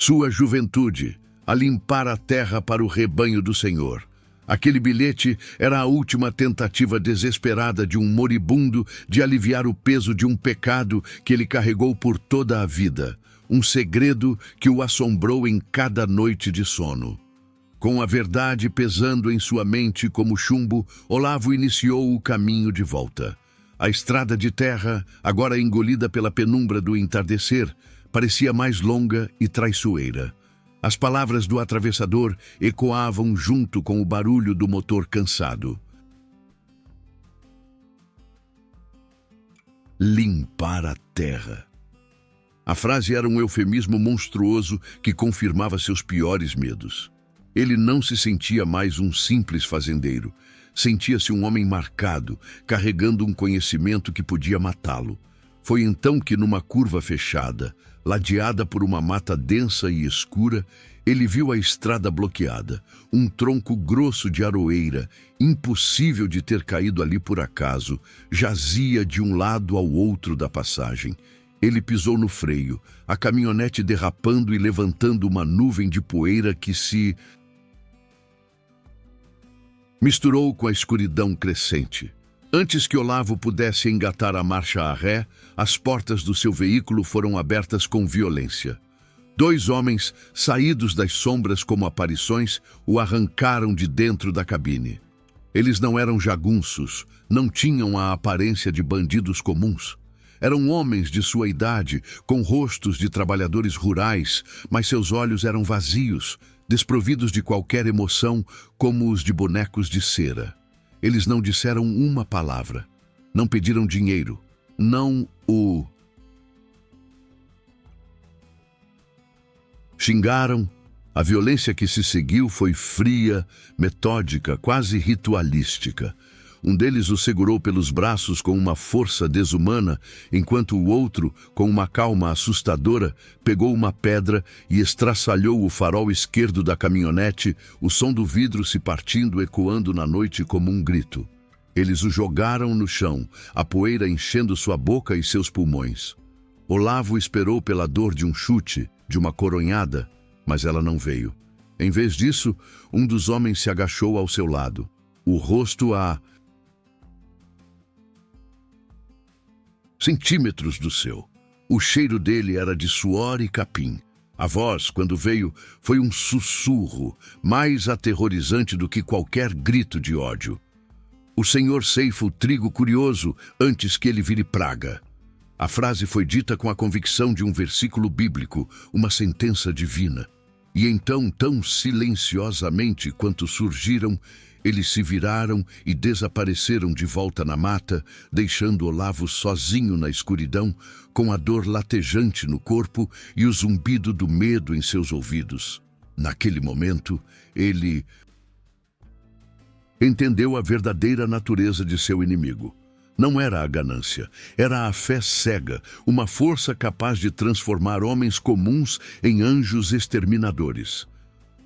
sua juventude, a limpar a terra para o rebanho do Senhor. Aquele bilhete era a última tentativa desesperada de um moribundo de aliviar o peso de um pecado que ele carregou por toda a vida, um segredo que o assombrou em cada noite de sono. Com a verdade pesando em sua mente como chumbo, Olavo iniciou o caminho de volta. A estrada de terra, agora engolida pela penumbra do entardecer, parecia mais longa e traiçoeira. As palavras do atravessador ecoavam junto com o barulho do motor cansado. Limpar a terra. A frase era um eufemismo monstruoso que confirmava seus piores medos. Ele não se sentia mais um simples fazendeiro. Sentia-se um homem marcado, carregando um conhecimento que podia matá-lo. Foi então que, numa curva fechada, ladeada por uma mata densa e escura, ele viu a estrada bloqueada, um tronco grosso de aroeira, impossível de ter caído ali por acaso, jazia de um lado ao outro da passagem. Ele pisou no freio, a caminhonete derrapando e levantando uma nuvem de poeira que se misturou com a escuridão crescente. Antes que Olavo pudesse engatar a marcha a ré, as portas do seu veículo foram abertas com violência. 2 homens, saídos das sombras como aparições, o arrancaram de dentro da cabine. Eles não eram jagunços, não tinham a aparência de bandidos comuns. Eram homens de sua idade, com rostos de trabalhadores rurais, mas seus olhos eram vazios, desprovidos de qualquer emoção, como os de bonecos de cera. Eles não disseram uma palavra, não pediram dinheiro, não o xingaram. A violência que se seguiu foi fria, metódica, quase ritualística. Um deles o segurou pelos braços com uma força desumana, enquanto o outro, com uma calma assustadora, pegou uma pedra e estraçalhou o farol esquerdo da caminhonete, o som do vidro se partindo ecoando na noite como um grito. Eles o jogaram no chão, a poeira enchendo sua boca e seus pulmões. Olavo esperou pela dor de um chute, de uma coronhada, mas ela não veio. Em vez disso, um dos homens se agachou ao seu lado, o rosto a centímetros do seu. O cheiro dele era de suor e capim. A voz, quando veio, foi um sussurro, mais aterrorizante do que qualquer grito de ódio. O Senhor ceifa o trigo curioso antes que ele vire praga. A frase foi dita com a convicção de um versículo bíblico, uma sentença divina. E então, tão silenciosamente quanto surgiram, eles se viraram e desapareceram de volta na mata, deixando Olavo sozinho na escuridão, com a dor latejante no corpo e o zumbido do medo em seus ouvidos. Naquele momento, ele entendeu a verdadeira natureza de seu inimigo. Não era a ganância, era a fé cega, uma força capaz de transformar homens comuns em anjos exterminadores.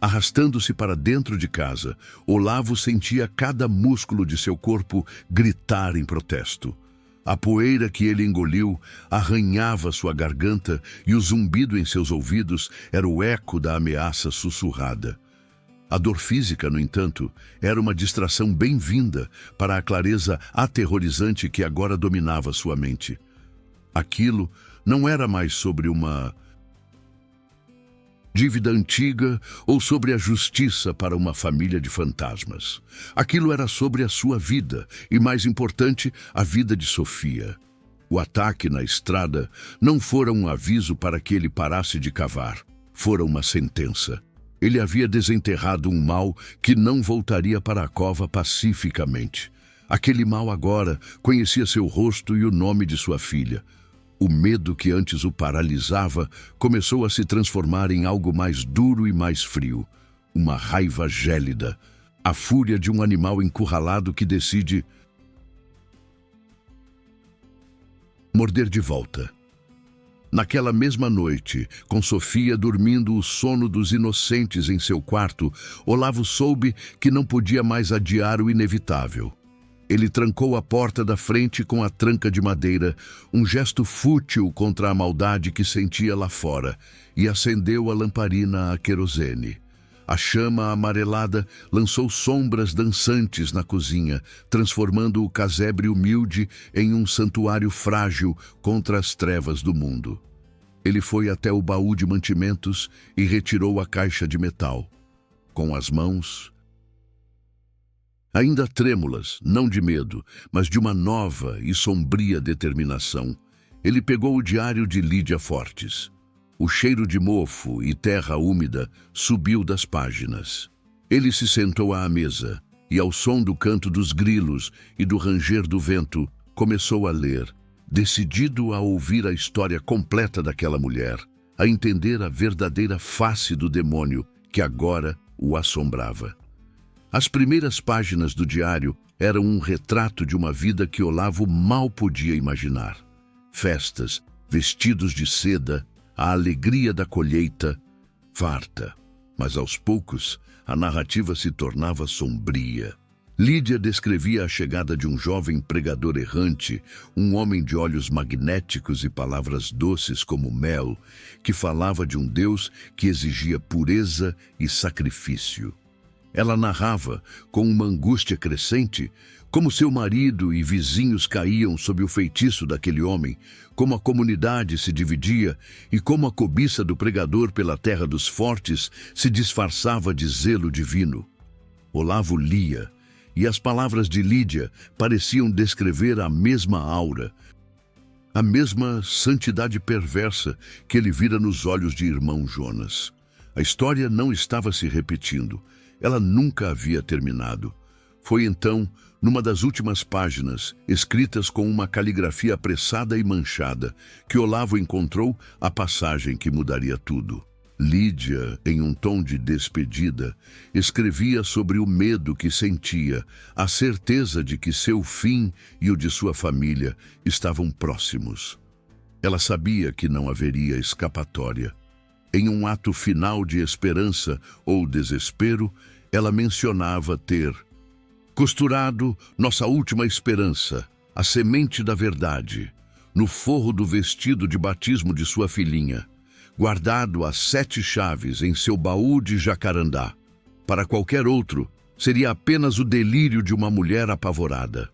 Arrastando-se para dentro de casa, Olavo sentia cada músculo de seu corpo gritar em protesto. A poeira que ele engoliu arranhava sua garganta e o zumbido em seus ouvidos era o eco da ameaça sussurrada. A dor física, no entanto, era uma distração bem-vinda para a clareza aterrorizante que agora dominava sua mente. Aquilo não era mais sobre uma dívida antiga ou sobre a justiça para uma família de fantasmas. Aquilo era sobre a sua vida e, mais importante, a vida de Sofia. O ataque na estrada não fora um aviso para que ele parasse de cavar, fora uma sentença. Ele havia desenterrado um mal que não voltaria para a cova pacificamente. Aquele mal agora conhecia seu rosto e o nome de sua filha. O medo que antes o paralisava começou a se transformar em algo mais duro e mais frio. Uma raiva gélida, a fúria de um animal encurralado que decide morder de volta. Naquela mesma noite, com Sofia dormindo o sono dos inocentes em seu quarto, Olavo soube que não podia mais adiar o inevitável. Ele trancou a porta da frente com a tranca de madeira, um gesto fútil contra a maldade que sentia lá fora, e acendeu a lamparina a querosene. A chama amarelada lançou sombras dançantes na cozinha, transformando o casebre humilde em um santuário frágil contra as trevas do mundo. Ele foi até o baú de mantimentos e retirou a caixa de metal. Com as mãos ainda trêmulas, não de medo, mas de uma nova e sombria determinação, ele pegou o diário de Lídia Fortes. O cheiro de mofo e terra úmida subiu das páginas. Ele se sentou à mesa e, ao som do canto dos grilos e do ranger do vento, começou a ler, decidido a ouvir a história completa daquela mulher, a entender a verdadeira face do demônio que agora o assombrava. As primeiras páginas do diário eram um retrato de uma vida que Olavo mal podia imaginar. Festas, vestidos de seda, a alegria da colheita, farta. Mas aos poucos, a narrativa se tornava sombria. Lídia descrevia a chegada de um jovem pregador errante, um homem de olhos magnéticos e palavras doces como mel, que falava de um Deus que exigia pureza e sacrifício. Ela narrava, com uma angústia crescente, como seu marido e vizinhos caíam sob o feitiço daquele homem, como a comunidade se dividia e como a cobiça do pregador pela terra dos fortes se disfarçava de zelo divino. Olavo lia, e as palavras de Lídia pareciam descrever a mesma aura, a mesma santidade perversa que ele vira nos olhos de irmão Jonas. A história não estava se repetindo. Ela nunca havia terminado. Foi então, numa das últimas páginas, escritas com uma caligrafia apressada e manchada, que Olavo encontrou a passagem que mudaria tudo. Lídia, em um tom de despedida, escrevia sobre o medo que sentia, a certeza de que seu fim e o de sua família estavam próximos. Ela sabia que não haveria escapatória. Em um ato final de esperança ou desespero, ela mencionava ter costurado nossa última esperança, a semente da verdade, no forro do vestido de batismo de sua filhinha, guardado as 7 chaves em seu baú de jacarandá. Para qualquer outro, seria apenas o delírio de uma mulher apavorada.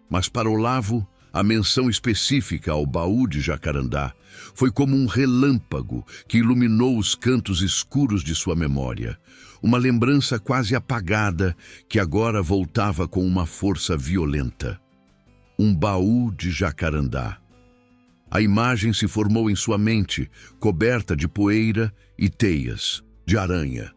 Mas para Olavo, a menção específica ao baú de jacarandá foi como um relâmpago que iluminou os cantos escuros de sua memória, uma lembrança quase apagada que agora voltava com uma força violenta. Um baú de jacarandá. A imagem se formou em sua mente, coberta de poeira e teias de aranha.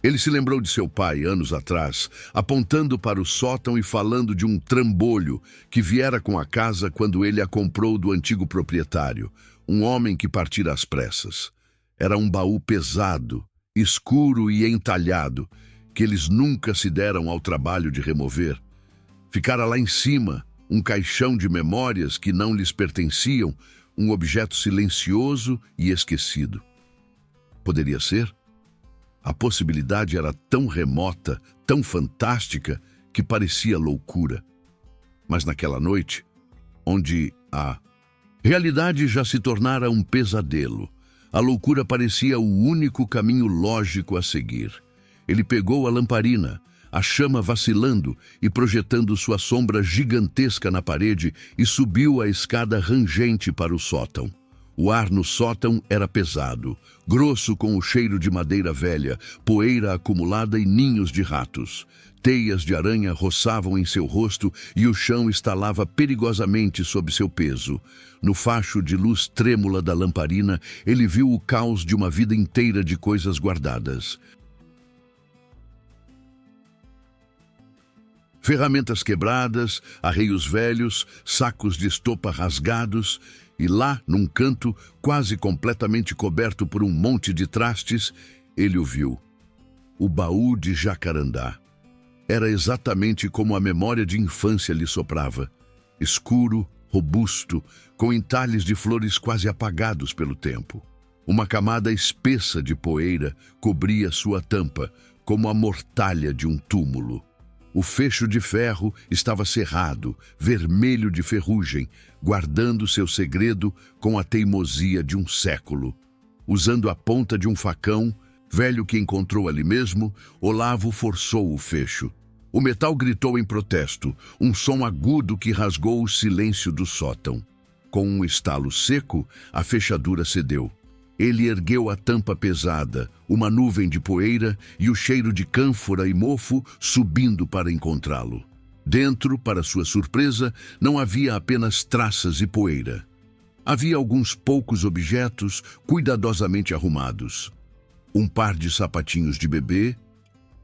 Ele se lembrou de seu pai, anos atrás, apontando para o sótão e falando de um trambolho que viera com a casa quando ele a comprou do antigo proprietário, um homem que partira às pressas. Era um baú pesado, escuro e entalhado, que eles nunca se deram ao trabalho de remover. Ficara lá em cima, um caixão de memórias que não lhes pertenciam, um objeto silencioso e esquecido. Poderia ser? A possibilidade era tão remota, tão fantástica, que parecia loucura. Mas naquela noite, onde a realidade já se tornara um pesadelo, a loucura parecia o único caminho lógico a seguir. Ele pegou a lamparina, a chama vacilando e projetando sua sombra gigantesca na parede, e subiu a escada rangente para o sótão. O ar no sótão era pesado, grosso com o cheiro de madeira velha, poeira acumulada e ninhos de ratos. Teias de aranha roçavam em seu rosto e o chão estalava perigosamente sob seu peso. No facho de luz trêmula da lamparina, ele viu o caos de uma vida inteira de coisas guardadas. Ferramentas quebradas, arreios velhos, sacos de estopa rasgados, e lá, num canto, quase completamente coberto por um monte de trastes, ele o viu. O baú de jacarandá. Era exatamente como a memória de infância lhe soprava. Escuro, robusto, com entalhes de flores quase apagados pelo tempo. Uma camada espessa de poeira cobria sua tampa, como a mortalha de um túmulo. O fecho de ferro estava cerrado, vermelho de ferrugem, guardando seu segredo com a teimosia de um século. Usando a ponta de um facão, velho que encontrou ali mesmo, Olavo forçou o fecho. O metal gritou em protesto, um som agudo que rasgou o silêncio do sótão. Com um estalo seco, a fechadura cedeu. Ele ergueu a tampa pesada, uma nuvem de poeira e o cheiro de cânfora e mofo subindo para encontrá-lo. Dentro, para sua surpresa, não havia apenas traças e poeira. Havia alguns poucos objetos cuidadosamente arrumados. Um par de sapatinhos de bebê,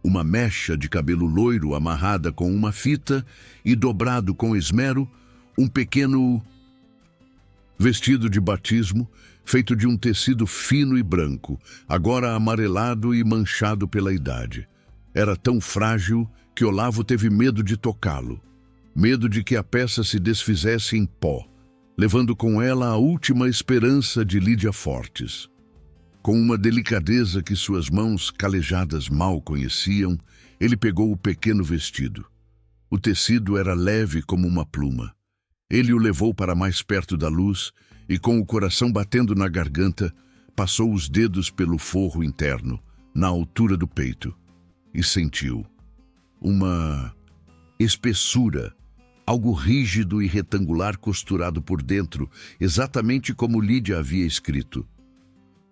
uma mecha de cabelo loiro amarrada com uma fita e dobrado com esmero, um pequeno vestido de batismo, feito de um tecido fino e branco, agora amarelado e manchado pela idade. Era tão frágil que Olavo teve medo de tocá-lo. Medo de que a peça se desfizesse em pó, levando com ela a última esperança de Lídia Fortes. Com uma delicadeza que suas mãos calejadas mal conheciam, ele pegou o pequeno vestido. O tecido era leve como uma pluma. Ele o levou para mais perto da luz e, com o coração batendo na garganta, passou os dedos pelo forro interno, na altura do peito, e sentiu uma espessura, algo rígido e retangular costurado por dentro, exatamente como Lídia havia escrito.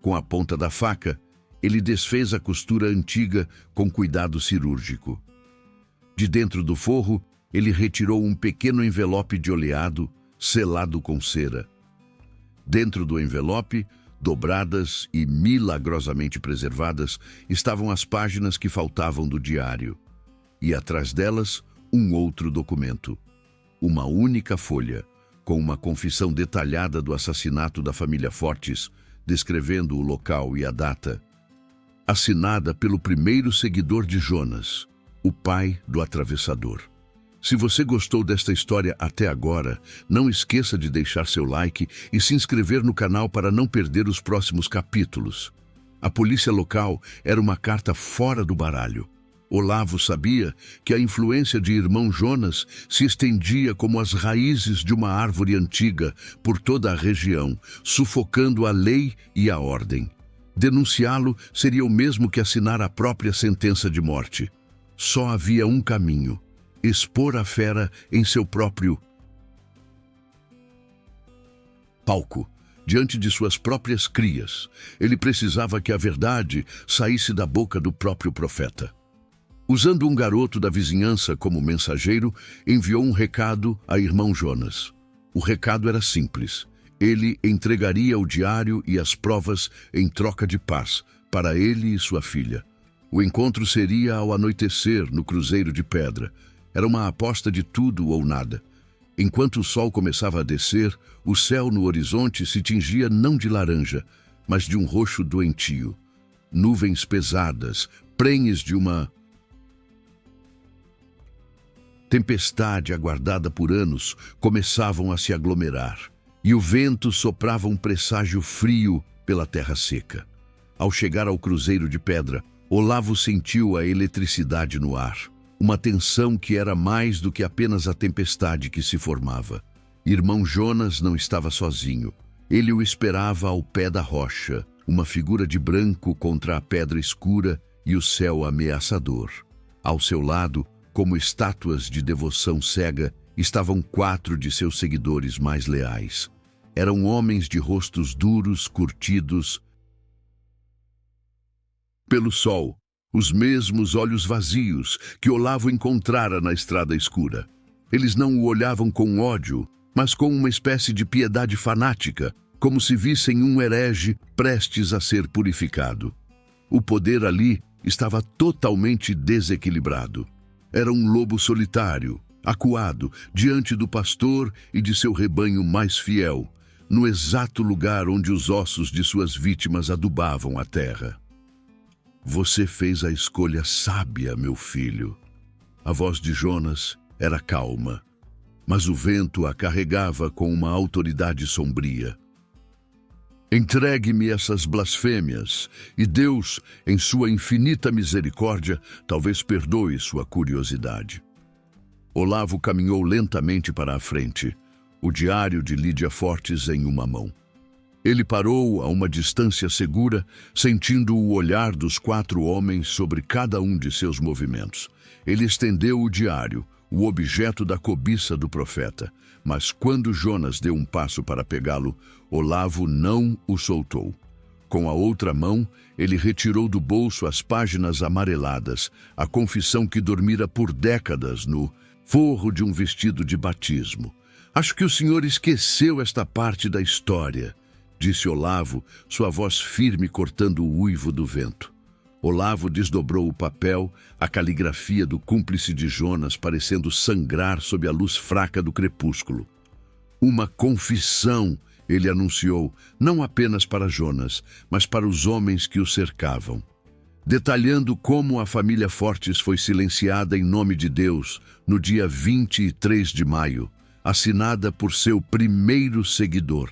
Com a ponta da faca, ele desfez a costura antiga com cuidado cirúrgico. De dentro do forro, ele retirou um pequeno envelope de oleado, selado com cera. Dentro do envelope, dobradas e milagrosamente preservadas, estavam as páginas que faltavam do diário. E atrás delas, um outro documento. Uma única folha, com uma confissão detalhada do assassinato da família Fortes, descrevendo o local e a data, assinada pelo primeiro seguidor de Jonas, o pai do atravessador. Se você gostou desta história até agora, não esqueça de deixar seu like e se inscrever no canal para não perder os próximos capítulos. A polícia local era uma carta fora do baralho. Olavo sabia que a influência de irmão Jonas se estendia como as raízes de uma árvore antiga por toda a região, sufocando a lei e a ordem. Denunciá-lo seria o mesmo que assinar a própria sentença de morte. Só havia um caminho: expor a fera em seu próprio palco, diante de suas próprias crias. Ele precisava que a verdade saísse da boca do próprio profeta. Usando um garoto da vizinhança como mensageiro, enviou um recado a irmão Jonas. O recado era simples. Ele entregaria o diário e as provas em troca de paz para ele e sua filha. O encontro seria ao anoitecer no Cruzeiro de Pedra. Era uma aposta de tudo ou nada. Enquanto o sol começava a descer, o céu no horizonte se tingia não de laranja, mas de um roxo doentio. Nuvens pesadas, prenhes de uma tempestade aguardada por anos, começavam a se aglomerar, e o vento soprava um presságio frio pela terra seca. Ao chegar ao Cruzeiro de Pedra, Olavo sentiu a eletricidade no ar, uma tensão que era mais do que apenas a tempestade que se formava. Irmão Jonas não estava sozinho. Ele o esperava ao pé da rocha, uma figura de branco contra a pedra escura e o céu ameaçador. Ao seu lado, como estátuas de devoção cega, estavam 4 de seus seguidores mais leais. Eram homens de rostos duros, curtidos pelo sol, os mesmos olhos vazios que Olavo encontrara na estrada escura. Eles não o olhavam com ódio, mas com uma espécie de piedade fanática, como se vissem um herege prestes a ser purificado. O poder ali estava totalmente desequilibrado. Era um lobo solitário, acuado, diante do pastor e de seu rebanho mais fiel, no exato lugar onde os ossos de suas vítimas adubavam a terra. Você fez a escolha sábia, meu filho. A voz de Jonas era calma, mas o vento a carregava com uma autoridade sombria. Entregue-me essas blasfêmias, e Deus, em sua infinita misericórdia, talvez perdoe sua curiosidade. Olavo caminhou lentamente para a frente, o diário de Lídia Fortes em uma mão. Ele parou a uma distância segura, sentindo o olhar dos 4 homens sobre cada um de seus movimentos. Ele estendeu o diário, o objeto da cobiça do profeta, mas quando Jonas deu um passo para pegá-lo, Olavo não o soltou. Com a outra mão, ele retirou do bolso as páginas amareladas, a confissão que dormira por décadas no forro de um vestido de batismo. Acho que o senhor esqueceu esta parte da história, disse Olavo, sua voz firme cortando o uivo do vento. Olavo desdobrou o papel, a caligrafia do cúmplice de Jonas parecendo sangrar sob a luz fraca do crepúsculo. Uma confissão, ele anunciou, não apenas para Jonas, mas para os homens que o cercavam, detalhando como a família Fortes foi silenciada em nome de Deus no dia 23 de maio, assinada por seu primeiro seguidor.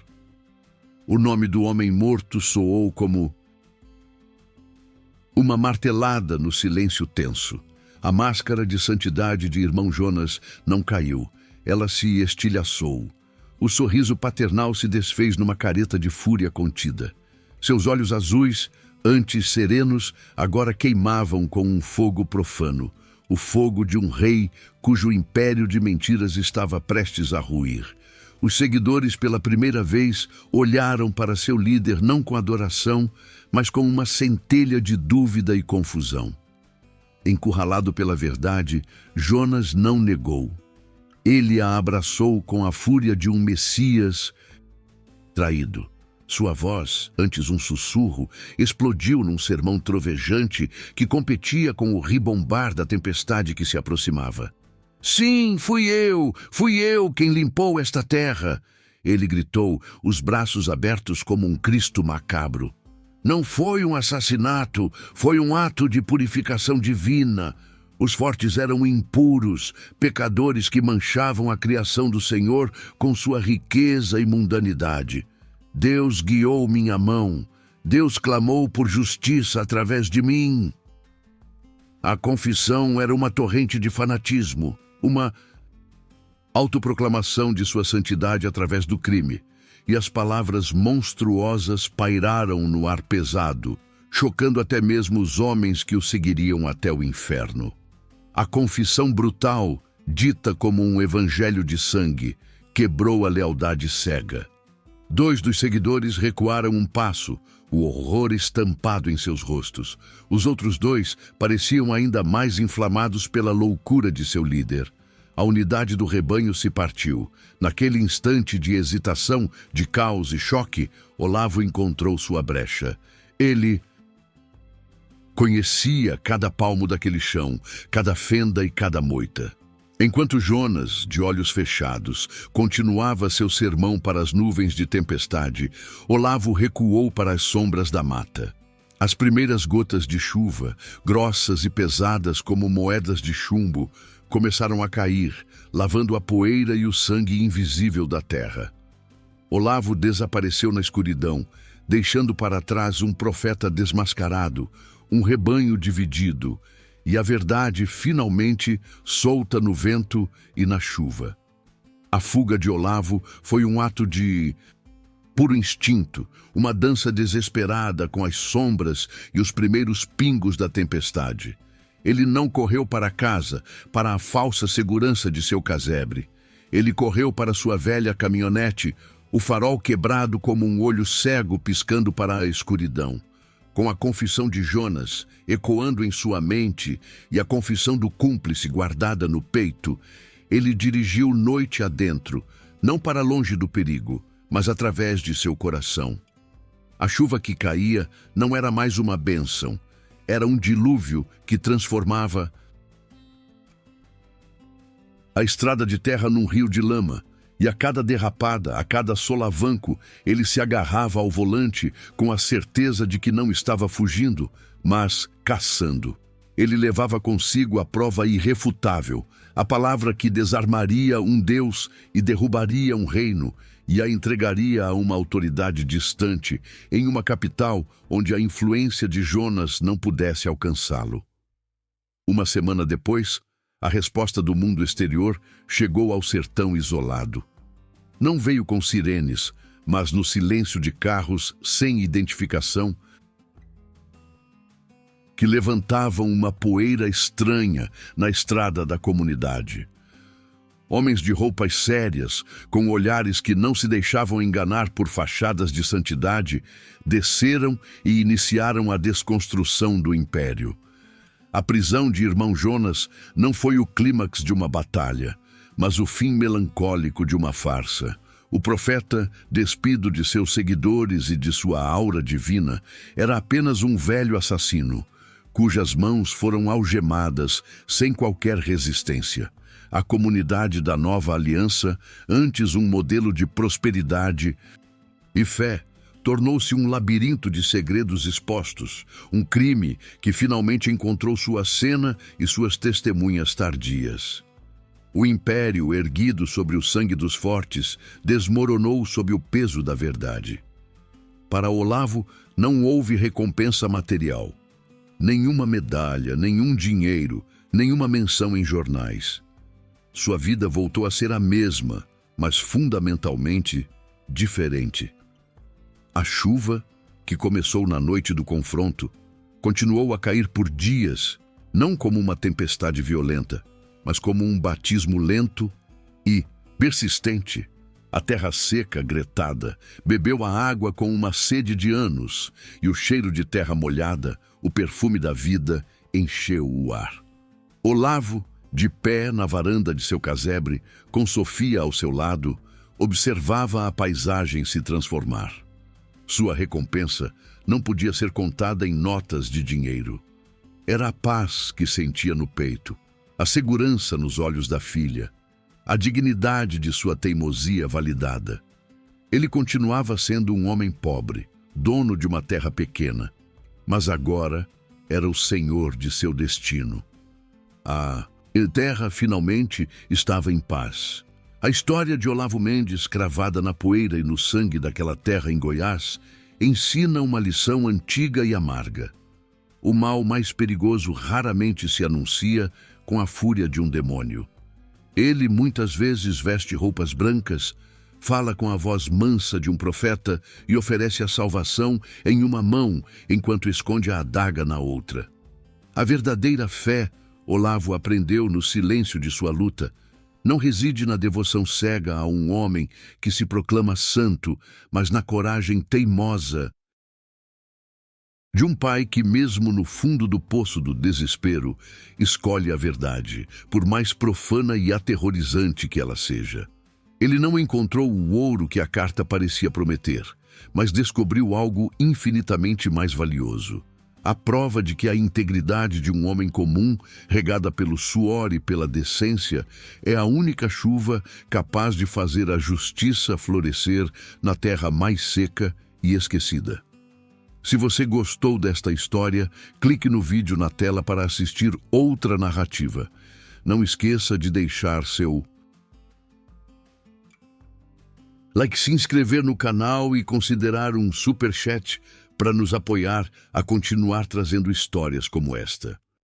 O nome do homem morto soou como uma martelada no silêncio tenso. A máscara de santidade de irmão Jonas não caiu, ela se estilhaçou. O sorriso paternal se desfez numa careta de fúria contida. Seus olhos azuis, antes serenos, agora queimavam com um fogo profano, o fogo de um rei cujo império de mentiras estava prestes a ruir. Os seguidores, pela primeira vez, olharam para seu líder não com adoração, mas com uma centelha de dúvida e confusão. Encurralado pela verdade, Jonas não negou. Ele a abraçou com a fúria de um Messias traído. Sua voz, antes um sussurro, explodiu num sermão trovejante que competia com o ribombar da tempestade que se aproximava. Sim, fui eu quem limpou esta terra, ele gritou, os braços abertos como um Cristo macabro. Não foi um assassinato, foi um ato de purificação divina. Os fortes eram impuros, pecadores que manchavam a criação do Senhor com sua riqueza e mundanidade. Deus guiou minha mão. Deus clamou por justiça através de mim. A confissão era uma torrente de fanatismo, uma autoproclamação de sua santidade através do crime. E as palavras monstruosas pairaram no ar pesado, chocando até mesmo os homens que o seguiriam até o inferno. A confissão brutal, dita como um evangelho de sangue, quebrou a lealdade cega. 2 dos seguidores recuaram um passo, o horror estampado em seus rostos. Os outros 2 pareciam ainda mais inflamados pela loucura de seu líder. A unidade do rebanho se partiu. Naquele instante de hesitação, de caos e choque, Olavo encontrou sua brecha. Ele conhecia cada palmo daquele chão, cada fenda e cada moita. Enquanto Jonas, de olhos fechados, continuava seu sermão para as nuvens de tempestade, Olavo recuou para as sombras da mata. As primeiras gotas de chuva, grossas e pesadas como moedas de chumbo, começaram a cair, lavando a poeira e o sangue invisível da terra. Olavo desapareceu na escuridão, deixando para trás um profeta desmascarado, um rebanho dividido, e a verdade finalmente solta no vento e na chuva. A fuga de Olavo foi um ato de puro instinto, uma dança desesperada com as sombras e os primeiros pingos da tempestade. Ele não correu para casa, para a falsa segurança de seu casebre. Ele correu para sua velha caminhonete, o farol quebrado como um olho cego piscando para a escuridão. Com a confissão de Jonas ecoando em sua mente e a confissão do cúmplice guardada no peito, ele dirigiu noite adentro, não para longe do perigo, mas através de seu coração. A chuva que caía não era mais uma bênção, era um dilúvio que transformava a estrada de terra num rio de lama, e a cada derrapada, a cada solavanco, ele se agarrava ao volante com a certeza de que não estava fugindo, mas caçando. Ele levava consigo a prova irrefutável, a palavra que desarmaria um Deus e derrubaria um reino, e a entregaria a uma autoridade distante, em uma capital onde a influência de Jonas não pudesse alcançá-lo. Uma semana depois, a resposta do mundo exterior chegou ao sertão isolado. Não veio com sirenes, mas no silêncio de carros sem identificação, que levantavam uma poeira estranha na estrada da comunidade. Homens de roupas sérias, com olhares que não se deixavam enganar por fachadas de santidade, desceram e iniciaram a desconstrução do império. A prisão de irmão Jonas não foi o clímax de uma batalha, mas o fim melancólico de uma farsa. O profeta, despido de seus seguidores e de sua aura divina, era apenas um velho assassino, cujas mãos foram algemadas sem qualquer resistência. A comunidade da nova aliança, antes um modelo de prosperidade e fé, tornou-se um labirinto de segredos expostos, um crime que finalmente encontrou sua cena e suas testemunhas tardias. O império, erguido sobre o sangue dos fortes, desmoronou sob o peso da verdade. Para Olavo, não houve recompensa material. Nenhuma medalha, nenhum dinheiro, nenhuma menção em jornais. Sua vida voltou a ser a mesma, mas fundamentalmente diferente. A chuva, que começou na noite do confronto, continuou a cair por dias, não como uma tempestade violenta, mas como um batismo lento e persistente. A terra seca, gretada, bebeu a água com uma sede de anos, e o cheiro de terra molhada, o perfume da vida, encheu o ar. Olavo, de pé na varanda de seu casebre, com Sofia ao seu lado, observava a paisagem se transformar. Sua recompensa não podia ser contada em notas de dinheiro. Era a paz que sentia no peito, a segurança nos olhos da filha, a dignidade de sua teimosia validada. Ele continuava sendo um homem pobre, dono de uma terra pequena, mas agora era o senhor de seu destino. A terra finalmente estava em paz. A história de Olavo Mendes, cravada na poeira e no sangue daquela terra em Goiás, ensina uma lição antiga e amarga. O mal mais perigoso raramente se anuncia com a fúria de um demônio. Ele muitas vezes veste roupas brancas, fala com a voz mansa de um profeta e oferece a salvação em uma mão, enquanto esconde a adaga na outra. A verdadeira fé, Olavo aprendeu no silêncio de sua luta, não reside na devoção cega a um homem que se proclama santo, mas na coragem teimosa de um pai que, mesmo no fundo do poço do desespero, escolhe a verdade, por mais profana e aterrorizante que ela seja. Ele não encontrou o ouro que a carta parecia prometer, mas descobriu algo infinitamente mais valioso. A prova de que a integridade de um homem comum, regada pelo suor e pela decência, é a única chuva capaz de fazer a justiça florescer na terra mais seca e esquecida. Se você gostou desta história, clique no vídeo na tela para assistir outra narrativa. Não esqueça de deixar seu like, se inscrever no canal e considerar um super chat para nos apoiar a continuar trazendo histórias como esta.